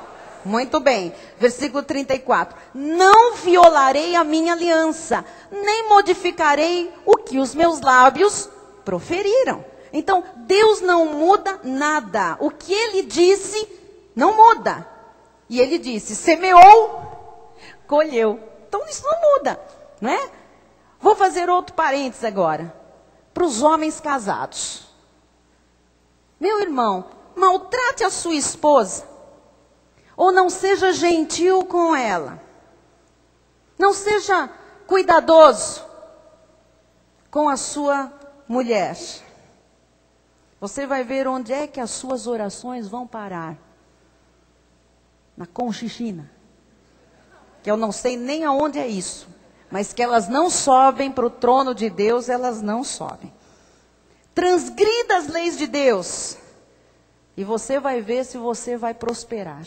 Muito bem. Versículo 34. Não violarei a minha aliança, nem modificarei o que os meus lábios proferiram. Então, Deus não muda nada. O que Ele disse, não muda. E Ele disse, semeou, colheu. Então, isso não muda, não é? Vou fazer outro parênteses agora. Para os homens casados. Meu irmão, maltrate a sua esposa. Ou não seja gentil com ela. Não seja cuidadoso com a sua mulher. Você vai ver onde é que as suas orações vão parar. Na Conchichina. Que eu não sei nem aonde é isso. Mas que elas não sobem para o trono de Deus, elas não sobem. Transgrida as leis de Deus. E você vai ver se você vai prosperar.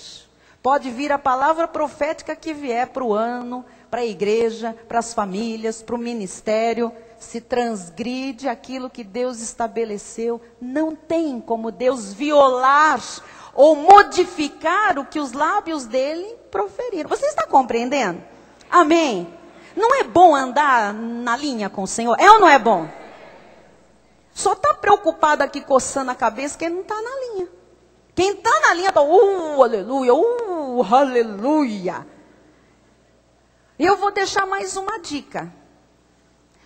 Pode vir a palavra profética que vier para o ano, para a igreja, para as famílias, para o ministério. Se transgride aquilo que Deus estabeleceu, não tem como Deus violar ou modificar o que os lábios dele proferiram. Você está compreendendo? Amém? Não é bom andar na linha com o Senhor? É ou não é bom? Só está preocupado aqui coçando a cabeça quem não está na linha. Quem está na linha está, aleluia, Aleluia! E eu vou deixar mais uma dica.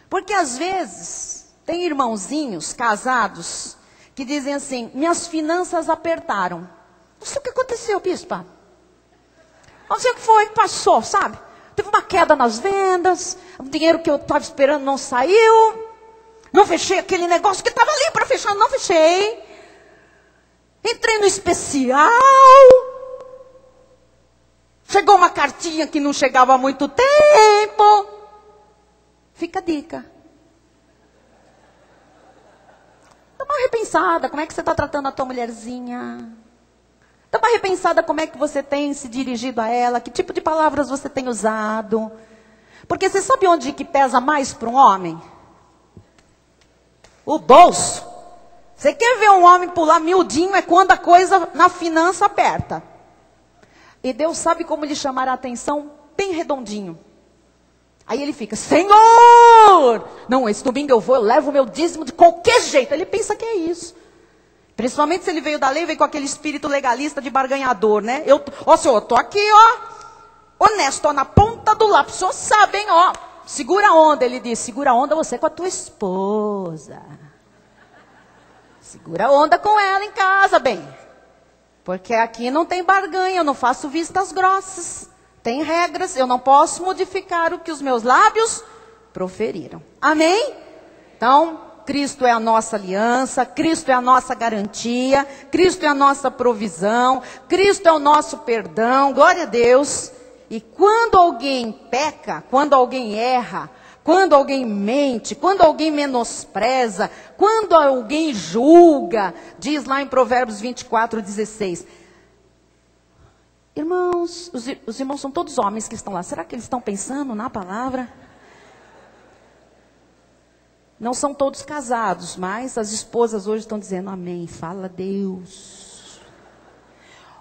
Porque às vezes tem irmãozinhos casados que dizem assim, minhas finanças apertaram. Não sei o que aconteceu, bispa. Não sei o que foi que passou, sabe? Teve uma queda nas vendas, o dinheiro que eu estava esperando não saiu. Não fechei aquele negócio que estava ali para fechar, não fechei. Entrei no especial. Chegou uma cartinha que não chegava há muito tempo. Fica a dica. Dá uma repensada, como é que você está tratando a tua mulherzinha? Dá uma repensada como é que você tem se dirigido a ela, que tipo de palavras você tem usado. Porque você sabe onde que pesa mais para um homem? O bolso. Você quer ver um homem pular miudinho, é quando a coisa na finança aperta. E Deus sabe como lhe chamar a atenção bem redondinho. Aí ele fica, Senhor! Não, esse domingo eu levo o meu dízimo de qualquer jeito. Ele pensa que é isso. Principalmente se ele veio da lei, veio com aquele espírito legalista de barganhador, né? Senhor, eu tô aqui, honesto, na ponta do lápis. O senhor sabe, hein, segura a onda. Ele diz, segura a onda você com a tua esposa. Segura a onda com ela em casa, bem. Porque aqui não tem barganha, eu não faço vistas grossas. Tem regras, eu não posso modificar o que os meus lábios proferiram. Amém? Então, Cristo é a nossa aliança, Cristo é a nossa garantia, Cristo é a nossa provisão, Cristo é o nosso perdão, glória a Deus. E quando alguém peca, quando alguém erra, quando alguém mente, quando alguém menospreza, quando alguém julga, diz lá em Provérbios 24:16. Irmãos, os irmãos são todos homens que estão lá. Será que eles estão pensando na palavra? Não são todos casados, mas as esposas hoje estão dizendo amém, fala Deus.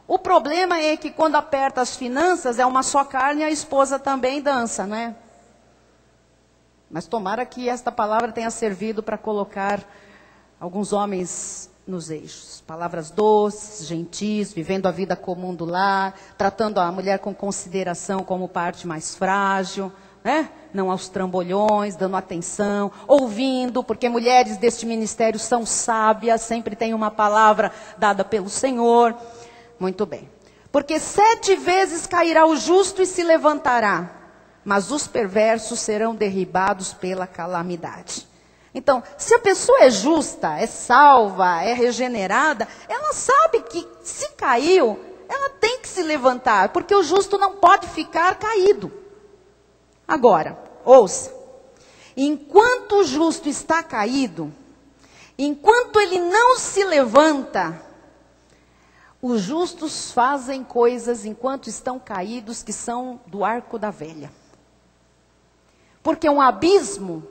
O problema é que quando aperta as finanças, é uma só carne e a esposa também dança, não é? Mas tomara que esta palavra tenha servido para colocar alguns homens nos eixos. Palavras doces, gentis, vivendo a vida comum do lar, tratando a mulher com consideração como parte mais frágil, né? Não aos trambolhões, dando atenção, ouvindo, porque mulheres deste ministério são sábias, sempre tem uma palavra dada pelo Senhor. Muito bem. Porque 7 vezes cairá o justo e se levantará, mas os perversos serão derribados pela calamidade. Então, se a pessoa é justa, é salva, é regenerada, ela sabe que se caiu, ela tem que se levantar, porque o justo não pode ficar caído. Agora, ouça, enquanto o justo está caído, enquanto ele não se levanta, os justos fazem coisas enquanto estão caídos que são do arco da velha. Porque um abismo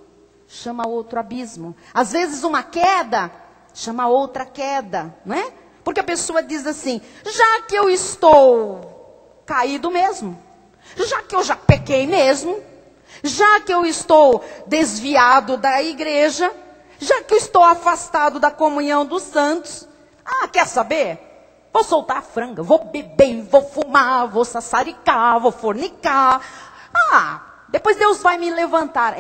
chama outro abismo. Às vezes uma queda chama outra queda, não é? Porque a pessoa diz assim, já que eu estou caído mesmo, já que eu já pequei mesmo, já que eu estou desviado da igreja, já que eu estou afastado da comunhão dos santos, quer saber? Vou soltar a franga, vou beber, vou fumar, vou sassaricar, vou fornicar. Depois Deus vai me levantar.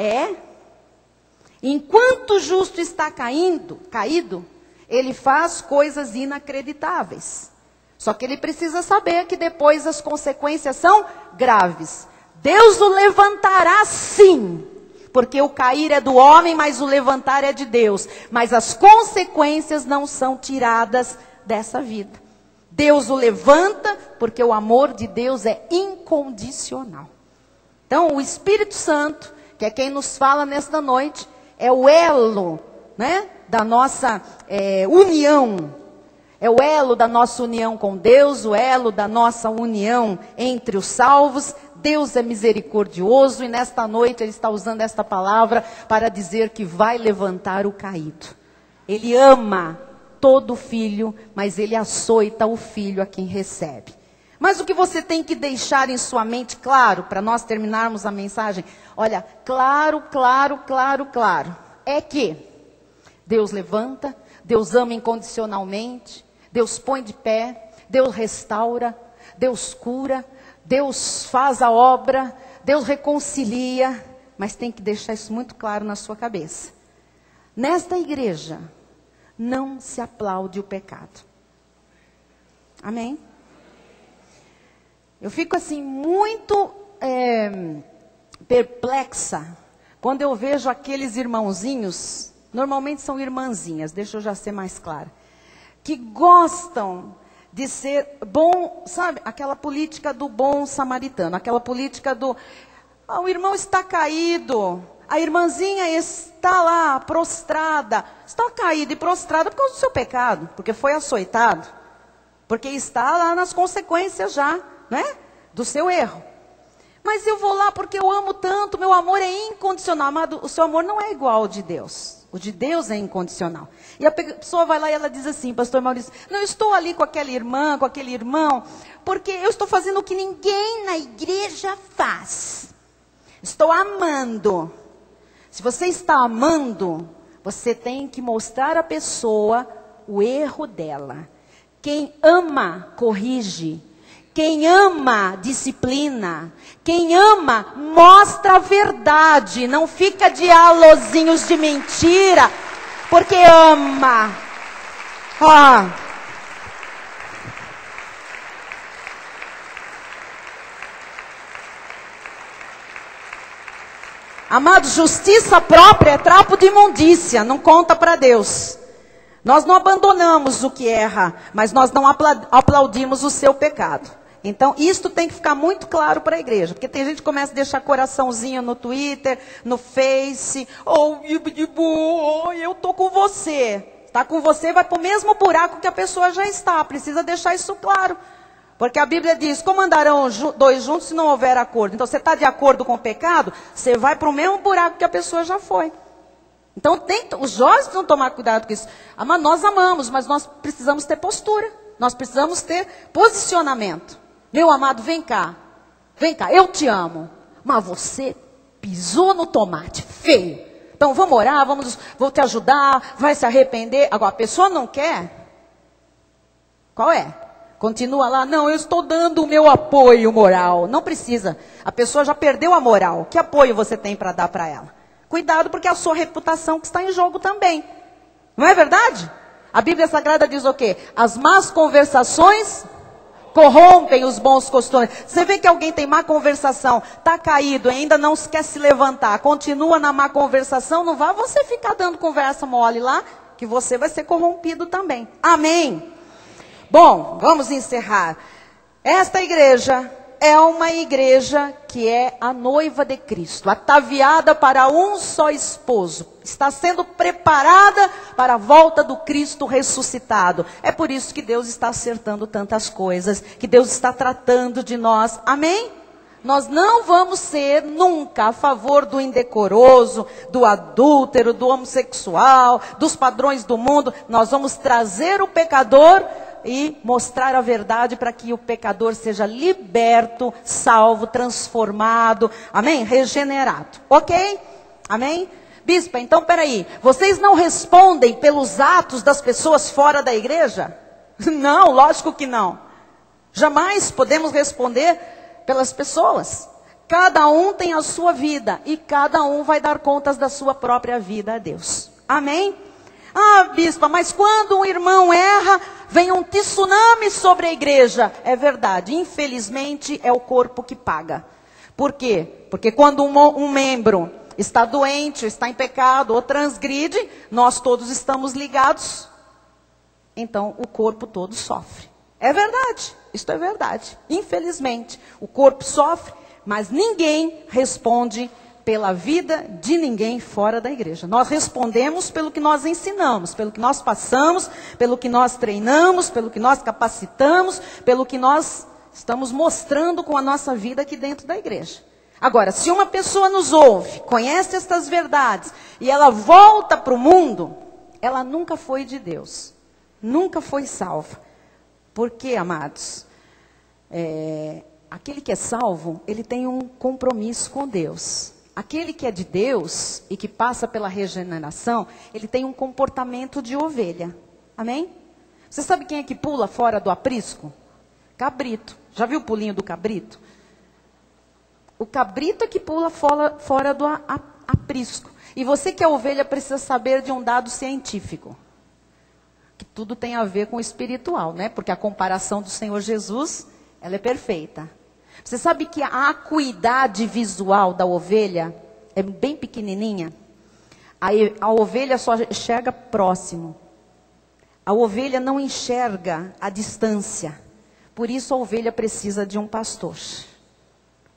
Enquanto o justo está caído, ele faz coisas inacreditáveis. Só que ele precisa saber que depois as consequências são graves. Deus o levantará sim, porque o cair é do homem, mas o levantar é de Deus. Mas as consequências não são tiradas dessa vida. Deus o levanta, porque o amor de Deus é incondicional. Então, o Espírito Santo, que é quem nos fala nesta noite, é o elo, né, da nossa união. É o elo da nossa união com Deus, o elo da nossa união entre os salvos. Deus é misericordioso e nesta noite Ele está usando esta palavra para dizer que vai levantar o caído. Ele ama todo filho, mas Ele açoita o filho a quem recebe. Mas o que você tem que deixar em sua mente claro, para nós terminarmos a mensagem, olha, claro, é que Deus levanta, Deus ama incondicionalmente, Deus põe de pé, Deus restaura, Deus cura, Deus faz a obra, Deus reconcilia, mas tem que deixar isso muito claro na sua cabeça. Nesta igreja, não se aplaude o pecado. Amém? Eu fico assim muito perplexa quando eu vejo aqueles irmãozinhos, normalmente são irmãzinhas, deixa eu já ser mais clara, que gostam de ser bom, sabe, aquela política do bom samaritano, aquela política do, o irmão está caído, a irmãzinha está lá prostrada, está caída e prostrada por causa do seu pecado, porque foi açoitado, porque está lá nas consequências já, né, do seu erro. Mas eu vou lá porque eu amo tanto, meu amor é incondicional. Amado, o seu amor não é igual ao de Deus. O de Deus é incondicional. E a pessoa vai lá e ela diz assim, pastor Maurício, não, eu estou ali com aquela irmã, com aquele irmão, porque eu estou fazendo o que ninguém na igreja faz. Estou amando. Se você está amando, você tem que mostrar à pessoa o erro dela. Quem ama, corrige. Quem ama, disciplina. Quem ama, mostra a verdade. Não fica dialozinhos de mentira, porque ama. Amado, justiça própria é trapo de imundícia, não conta para Deus. Nós não abandonamos o que erra, mas nós não aplaudimos o seu pecado. Então, isto tem que ficar muito claro para a igreja. Porque tem gente que começa a deixar coraçãozinho no Twitter, no Face. Eu estou com você. Está com você, vai para o mesmo buraco que a pessoa já está. Precisa deixar isso claro. Porque a Bíblia diz, como andarão dois juntos se não houver acordo? Então, você está de acordo com o pecado, você vai para o mesmo buraco que a pessoa já foi. Então, os jovens precisam tomar cuidado com isso. Nós amamos, mas nós precisamos ter postura. Nós precisamos ter posicionamento. Meu amado, vem cá, eu te amo, mas você pisou no tomate, feio. Então vamos orar, vou te ajudar, vai se arrepender. Agora, a pessoa não quer, qual é? Continua lá, não, eu estou dando o meu apoio moral. Não precisa, a pessoa já perdeu a moral. Que apoio você tem para dar para ela? Cuidado, porque é a sua reputação que está em jogo também. Não é verdade? A Bíblia Sagrada diz o quê? As más conversações corrompem os bons costumes. Você vê que alguém tem má conversação, está caído, ainda não quer se levantar, continua na má conversação, não vá você ficar dando conversa mole lá, que você vai ser corrompido também. Amém? Bom, vamos encerrar. Esta igreja é uma igreja que é a noiva de Cristo, ataviada para um só esposo. Está sendo preparada para a volta do Cristo ressuscitado. É por isso que Deus está acertando tantas coisas, que Deus está tratando de nós. Amém? Nós não vamos ser nunca a favor do indecoroso, do adúltero, do homossexual, dos padrões do mundo. Nós vamos trazer o pecador e mostrar a verdade para que o pecador seja liberto, salvo, transformado, amém? Regenerado, ok? Amém? Bispa, então peraí, vocês não respondem pelos atos das pessoas fora da igreja? Não, lógico que não. Jamais podemos responder pelas pessoas. Cada um tem a sua vida e cada um vai dar contas da sua própria vida a Deus. Amém? Ah, bispa, mas quando um irmão erra, vem um tsunami sobre a igreja. É verdade, infelizmente é o corpo que paga. Por quê? Porque quando um membro está doente, está em pecado ou transgride, nós todos estamos ligados. Então o corpo todo sofre. É verdade, isto é verdade. Infelizmente, o corpo sofre, mas ninguém responde pela vida de ninguém fora da igreja. Nós respondemos pelo que nós ensinamos, pelo que nós passamos, pelo que nós treinamos, pelo que nós capacitamos, pelo que nós estamos mostrando com a nossa vida aqui dentro da igreja. Agora, se uma pessoa nos ouve, conhece estas verdades, e ela volta para o mundo, ela nunca foi de Deus. Nunca foi salva. Por quê, amados? Aquele que é salvo, ele tem um compromisso com Deus. Aquele que é de Deus e que passa pela regeneração, ele tem um comportamento de ovelha. Amém? Você sabe quem é que pula fora do aprisco? Cabrito. Já viu o pulinho do cabrito? O cabrito é que pula fora do aprisco. E você que é ovelha precisa saber de um dado científico. Que tudo tem a ver com o espiritual, né? Porque a comparação do Senhor Jesus, ela é perfeita. Você sabe que a acuidade visual da ovelha é bem pequenininha? A ovelha só enxerga próximo. A ovelha não enxerga a distância. Por isso a ovelha precisa de um pastor.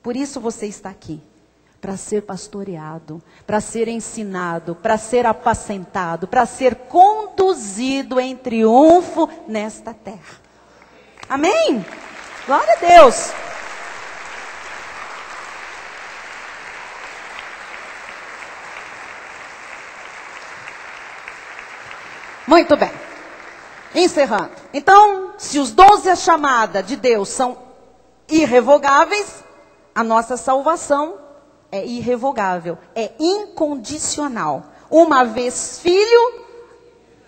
Por isso você está aqui. Para ser pastoreado, para ser ensinado, para ser apacentado, para ser conduzido em triunfo nesta terra. Amém? Glória a Deus. Muito bem. Encerrando. Então, se os 12 a chamada de Deus são irrevogáveis, a nossa salvação é irrevogável, é incondicional. Uma vez filho,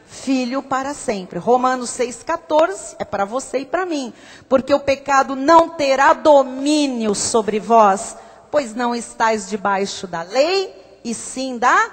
filho para sempre. Romanos 6,14 é para você e para mim. Porque o pecado não terá domínio sobre vós, pois não estáis debaixo da lei, e sim da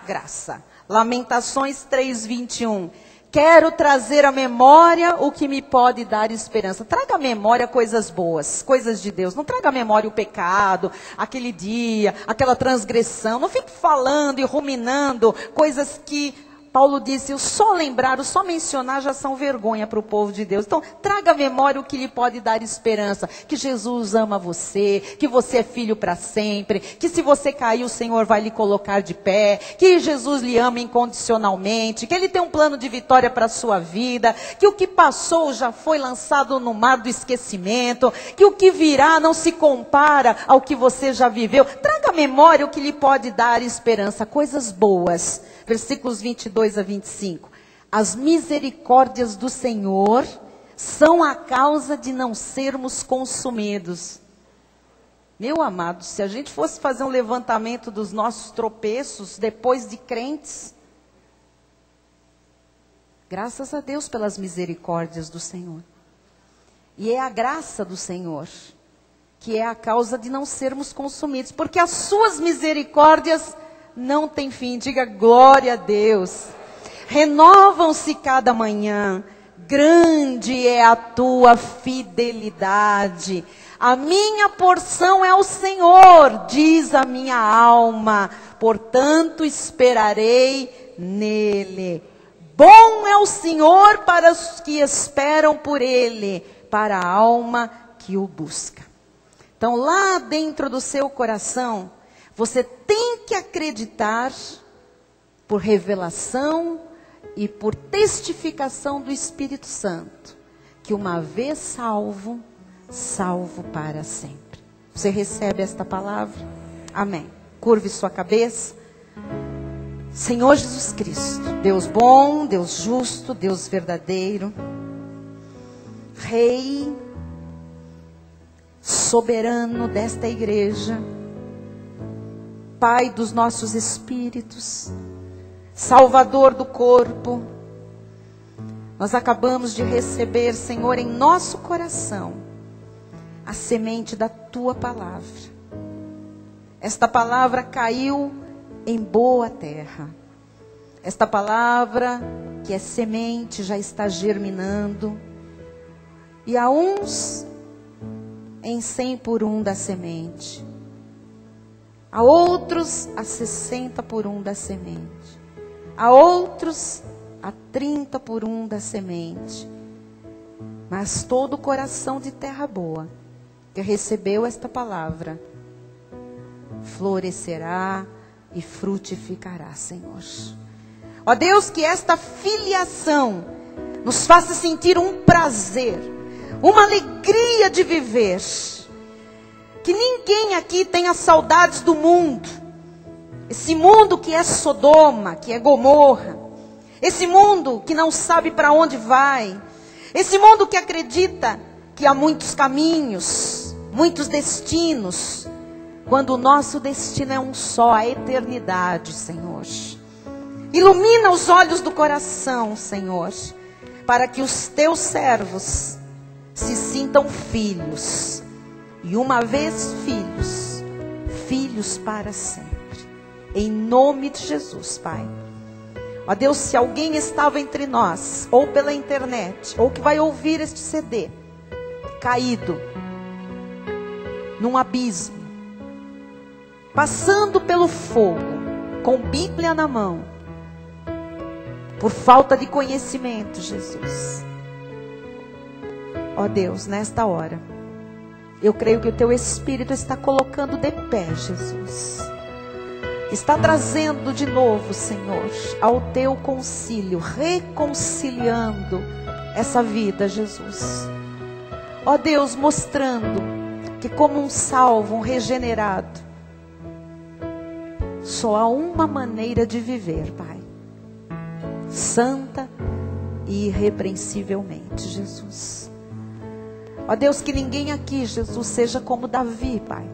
graça. Lamentações 3:21. Quero trazer à memória o que me pode dar esperança. Traga à memória coisas boas, coisas de Deus. Não traga à memória o pecado, aquele dia, aquela transgressão. Não fique falando e ruminando coisas que Paulo disse, só lembrar, só mencionar já são vergonha para o povo de Deus. Então, traga à memória o que lhe pode dar esperança. Que Jesus ama você, que você é filho para sempre, que se você cair, o Senhor vai lhe colocar de pé, que Jesus lhe ama incondicionalmente, que Ele tem um plano de vitória para a sua vida, que o que passou já foi lançado no mar do esquecimento, que o que virá não se compara ao que você já viveu. Traga à memória o que lhe pode dar esperança, coisas boas. Versículos 22 a 25. As misericórdias do Senhor são a causa de não sermos consumidos. Meu amado, se a gente fosse fazer um levantamento dos nossos tropeços depois de crentes, graças a Deus pelas misericórdias do Senhor. E é a graça do Senhor que é a causa de não sermos consumidos, porque as suas misericórdias não tem fim. Diga glória a Deus. Renovam-se cada manhã. Grande é a tua fidelidade. A minha porção é o Senhor, diz a minha alma. Portanto esperarei nele. Bom é o Senhor para os que esperam por ele, para a alma que o busca. Então lá dentro do seu coração, você tem que acreditar, por revelação e por testificação do Espírito Santo, que uma vez salvo, salvo para sempre. Você recebe esta palavra? Amém. Curve sua cabeça. Senhor Jesus Cristo, Deus bom, Deus justo, Deus verdadeiro, Rei, soberano desta igreja, Pai dos nossos espíritos, Salvador do corpo, nós acabamos de receber, Senhor, em nosso coração, a semente da Tua palavra. Esta palavra caiu em boa terra. Esta palavra, que é semente, já está germinando. E a uns, em 100 por 1 da semente. A outros, a 60 por 1 da semente. A outros, a 30 por 1 da semente. Mas todo o coração de terra boa, que recebeu esta palavra, florescerá e frutificará, Senhor. Ó Deus, que esta filiação nos faça sentir um prazer, uma alegria de viver. Que ninguém aqui tenha saudades do mundo. Esse mundo que é Sodoma, que é Gomorra. Esse mundo que não sabe para onde vai. Esse mundo que acredita que há muitos caminhos, muitos destinos, quando o nosso destino é um só, a eternidade, Senhor. Ilumina os olhos do coração, Senhor, para que os teus servos se sintam filhos. E uma vez filhos, filhos para sempre. Em nome de Jesus, Pai. Ó Deus, se alguém estava entre nós, ou pela internet, ou que vai ouvir este CD, caído num abismo, passando pelo fogo, com Bíblia na mão, por falta de conhecimento, Jesus. Ó Deus, nesta hora, eu creio que o Teu Espírito está colocando de pé, Jesus. Está trazendo de novo, Senhor, ao Teu concílio, reconciliando essa vida, Jesus. Ó Deus, mostrando que como um salvo, um regenerado, só há uma maneira de viver, Pai. Santa e irrepreensivelmente, Jesus. Ó Deus, que ninguém aqui, Jesus, seja como Davi, Pai.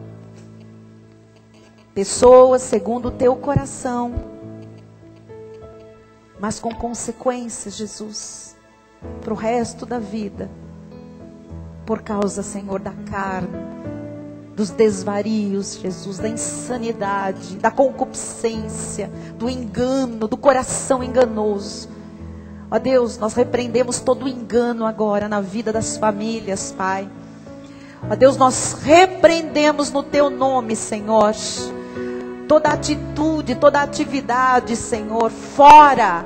Pessoas segundo o Teu coração, mas com consequências, Jesus, para o resto da vida. Por causa, Senhor, da carne, dos desvarios, Jesus, da insanidade, da concupiscência, do engano, do coração enganoso. Ó Deus, nós repreendemos todo o engano agora na vida das famílias, Pai. Ó Deus, nós repreendemos no Teu nome, Senhor, toda atitude, toda atividade, Senhor, fora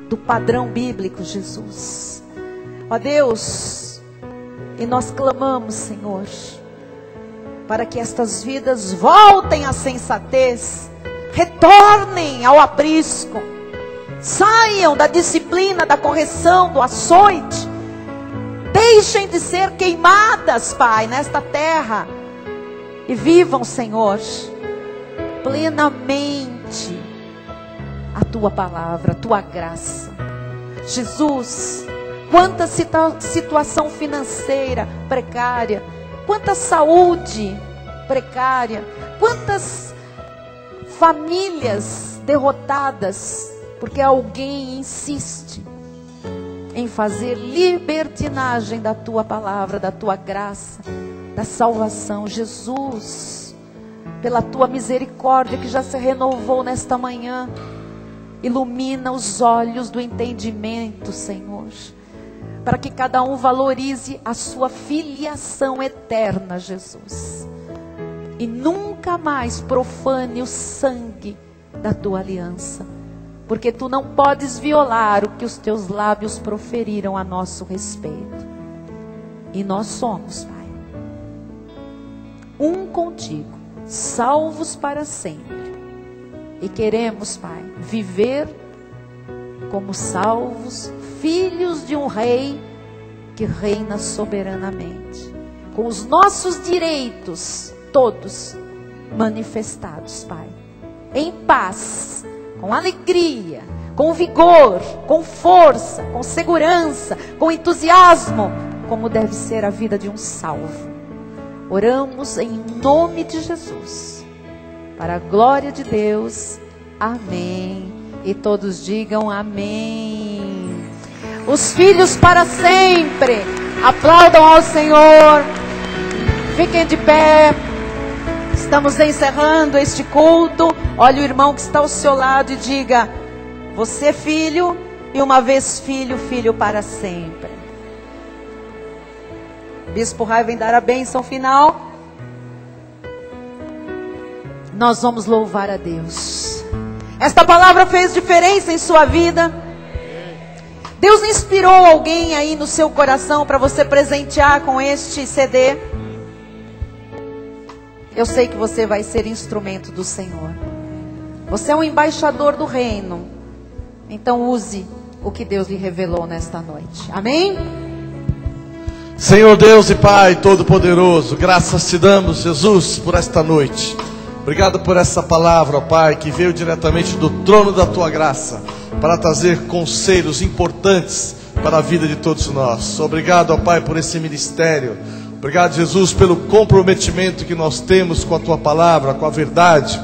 do padrão bíblico, Jesus. Ó Deus, e nós clamamos, Senhor, para que estas vidas voltem à sensatez, retornem ao aprisco, saiam da disciplina, da correção, do açoite, deixem de ser queimadas, Pai, nesta terra, e vivam, Senhor, plenamente a Tua palavra, a Tua graça. Jesus, quanta situação financeira precária, quanta saúde precária, quantas famílias derrotadas, porque alguém insiste em fazer libertinagem da Tua palavra, da Tua graça, da salvação. Jesus, pela Tua misericórdia que já se renovou nesta manhã, ilumina os olhos do entendimento, Senhor, para que cada um valorize a sua filiação eterna, Jesus, e nunca mais profane o sangue da Tua aliança, porque Tu não podes violar o que os Teus lábios proferiram a nosso respeito. E nós somos, Pai, um contigo, salvos para sempre. E queremos, Pai, viver como salvos, filhos de um rei que reina soberanamente, com os nossos direitos todos manifestados, Pai, em paz, com alegria, com vigor, com força, com segurança, com entusiasmo, como deve ser a vida de um salvo. Oramos em nome de Jesus, para a glória de Deus. Amém. E todos digam amém. Os filhos para sempre. Aplaudam ao Senhor. Fiquem de pé. Estamos encerrando este culto. Olha o irmão que está ao seu lado e diga: você é filho, e uma vez filho, filho para sempre. Bispo Rai vem dar a bênção final. Nós vamos louvar a Deus. Esta palavra fez diferença em sua vida. Deus inspirou alguém aí no seu coração para você presentear com este CD. Eu sei que você vai ser instrumento do Senhor. Você é um embaixador do reino. Então use o que Deus lhe revelou nesta noite. Amém? Senhor Deus e Pai Todo-Poderoso, graças te damos, Jesus, por esta noite. Obrigado por essa palavra, ó Pai, que veio diretamente do trono da Tua graça, para trazer conselhos importantes para a vida de todos nós. Obrigado, ó Pai, por esse ministério. Obrigado, Jesus, pelo comprometimento que nós temos com a Tua palavra, com a verdade.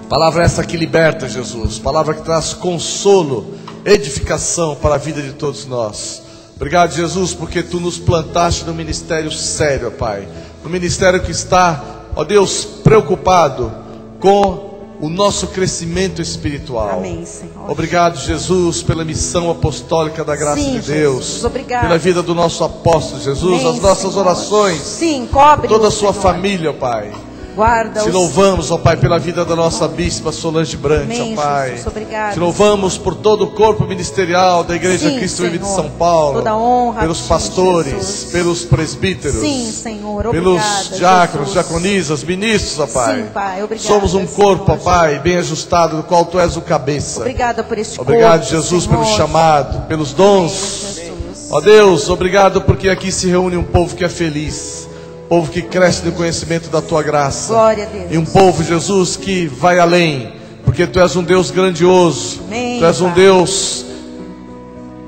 Palavra essa que liberta, Jesus. Palavra que traz consolo, edificação para a vida de todos nós. Obrigado, Jesus, porque Tu nos plantaste no ministério sério, ó Pai. No ministério que está, ó Deus, preocupado com o nosso crescimento espiritual. Amém, Senhor. Obrigado, Jesus, pela missão apostólica da graça Sim, de Deus. Jesus, obrigado. Pela vida do nosso apóstolo Jesus, Amém, as nossas Senhor. orações. Sim, cobre Toda a o sua Senhor. família, ó Pai. Guarda Te os... louvamos, ó Pai, pela vida da nossa bispa Solange Brant, Amém, ó Pai. Jesus, obrigado, Te louvamos por todo o corpo ministerial da Igreja Sim, Cristo Vive de Senhor. São Paulo. Toda honra pelos a ti, pastores, Jesus. pelos presbíteros. Sim, Senhor, pelos obrigada, diáconos, Jesus. diaconisas, ministros, ó Pai. Sim, Pai, obrigada, Somos um corpo, ó Senhor. Pai, bem ajustado, do qual Tu és o cabeça. Obrigada por este corpo, Obrigado, Jesus, Senhor. pelo chamado, pelos dons. Amém, Jesus. Ó Deus, obrigado porque aqui se reúne um povo que é feliz, povo que cresce no conhecimento da Tua graça. Glória a Deus. E um povo, Jesus, que vai além, porque Tu és um Deus grandioso. Amém, Tu és um Pai. Deus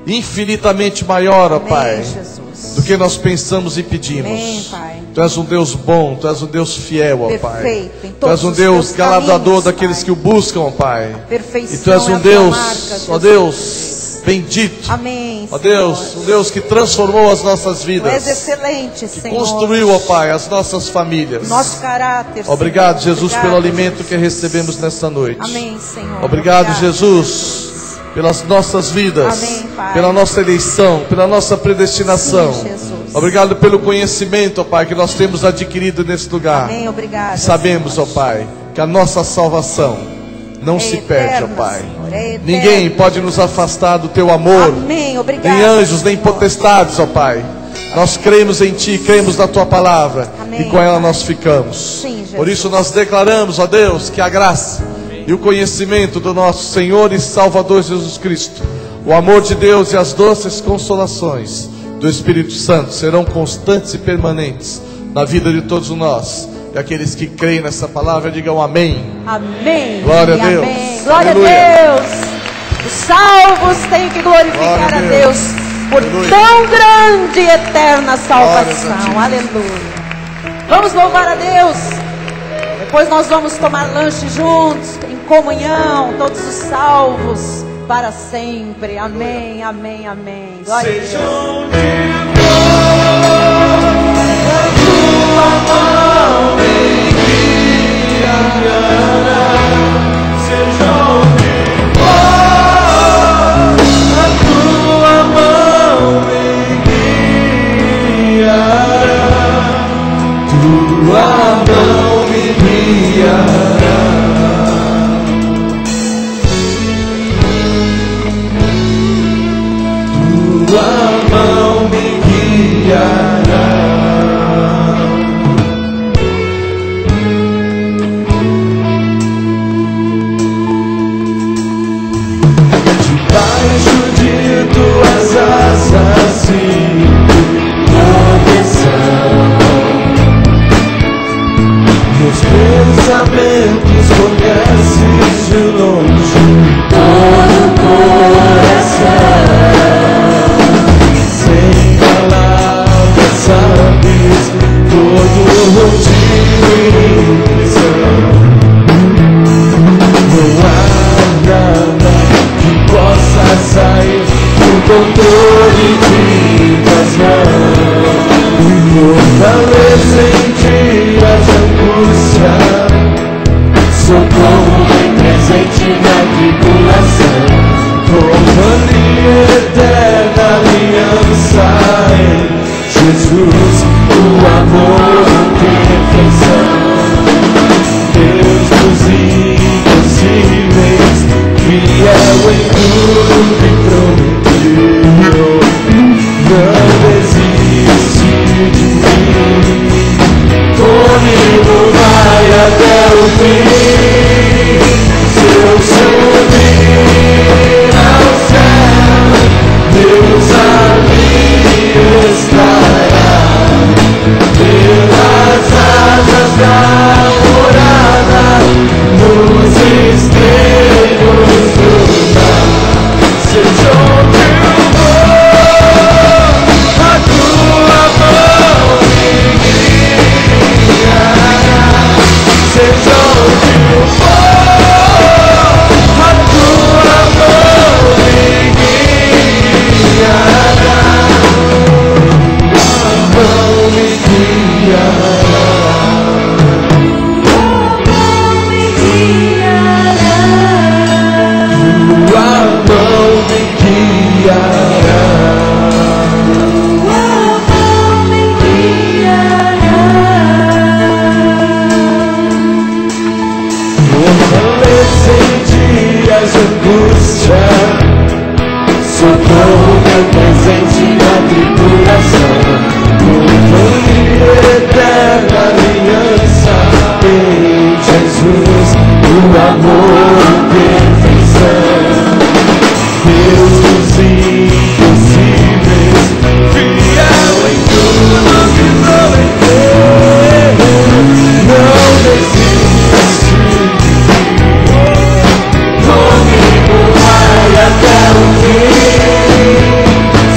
infinitamente maior, ó Amém, Pai, Jesus. do que nós pensamos e pedimos. Amém, Pai. Tu és um Deus bom, Tu és um Deus fiel, ó Pai. Perfeito, em Tu todos és um os Deus teus galardoador caminhos, daqueles Pai. que o buscam, ó Pai. Perfeição E Tu és é um a tua Deus, marca, ó Jesus. Deus, bendito. Amém, Ó Deus, Senhor. um Deus que transformou as nossas Tu és vidas, excelente, que Senhor. construiu, ó Pai, as nossas famílias. Nosso caráter, Obrigado, Senhor. Jesus, Obrigado, pelo alimento Jesus. que recebemos nesta noite. Amém, Senhor. Obrigado, Jesus, pelas nossas vidas, Amém, Pai. pela nossa eleição, pela nossa predestinação. Sim, Jesus. Obrigado pelo conhecimento, ó Pai, que nós temos adquirido nesse lugar. Amém, obrigado. E sabemos, ó Pai, que a nossa salvação não É se eterna, perde, ó Pai. Senhor, é eterna. Ninguém pode nos afastar do Teu amor, Amém, obrigado. nem anjos, nem Senhor. potestades, ó Pai. Nós cremos em Ti, cremos na Tua palavra, Amém, e com ela Pai. nós ficamos. Sim, Jesus. Por isso nós declaramos, ó Deus, que a graça e o conhecimento do nosso Senhor e Salvador Jesus Cristo, o amor de Deus e as doces consolações do Espírito Santo serão constantes e permanentes na vida de todos nós. E aqueles que creem nessa palavra digam amém. Amém. Glória a e Deus. Amém. Glória Aleluia. a Deus. Os salvos têm que glorificar Glória a a Deus Deus. por Aleluia. tão grande e eterna Glórias a salvação. ti. Aleluia. Vamos louvar a Deus. Depois nós vamos tomar lanche juntos, em comunhão, todos os salvos para sempre. Amém, amém, amém. Glória a Deus. Pensamentos conheces de longe todo o coração. Sem palavras sabes todo o motivo e intenção. Não há nada que possa sair do controle de tuas mãos. Fortaleza em dias de angústia, socorro bem presente na tribulação. Companhia eterna, aliança em Jesus, o amor, perfeição. Deus dos impossíveis, fiel em tudo que prometeu. Não desiste de mim, comigo vai até o fim. Se eu subir ao céu, Deus ali estará. Pelas asas da morada, nos extremos do mar. Seja onde eu vou, a tua mão me guiará. Seja onde eu for, sou meu presente na tribulação. Família eterna aliança em Jesus, o amor e perfeição. Deus dos impossíveis, fiel em tudo que prometeu. Não desiste, comigo vai até o fim.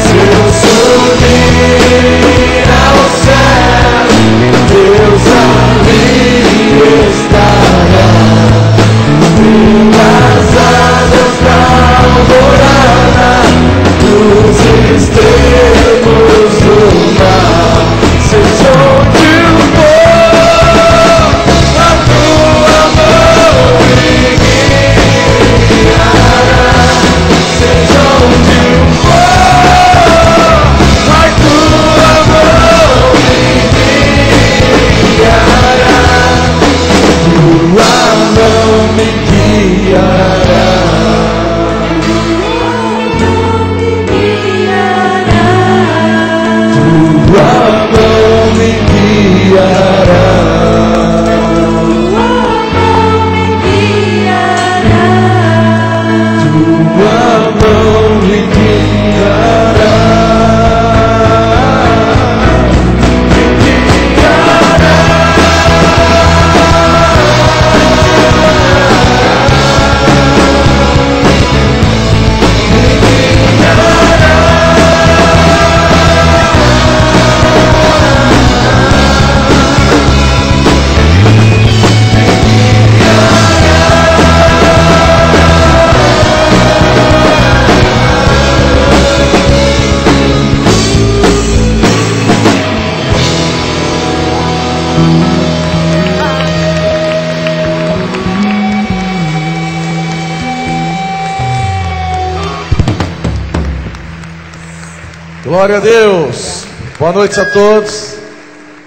Se eu subir ao céu, Deus ali estará. Pelas asas da alvorada, nos extremos do mar, seja onde for, a tua mão me guiará. Seja onde for, a tua mão me guiará. Tua mão me guiará. Tua mão me guiará. Tua mão me guiará. Glória a Deus. Boa noite a todos.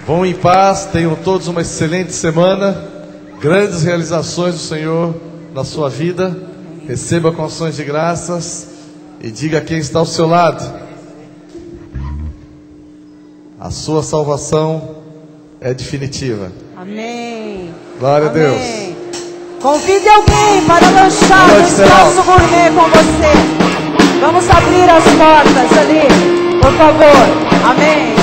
Vão em paz, tenham todos uma excelente semana. Grandes realizações do Senhor na sua vida. Receba com ações de graças e diga a quem está ao seu lado: a sua salvação é definitiva. Amém. Glória a Deus. Amém. Convide alguém para lanchar no espaço gourmet com você. Vamos abrir as portas ali, por favor. Amém.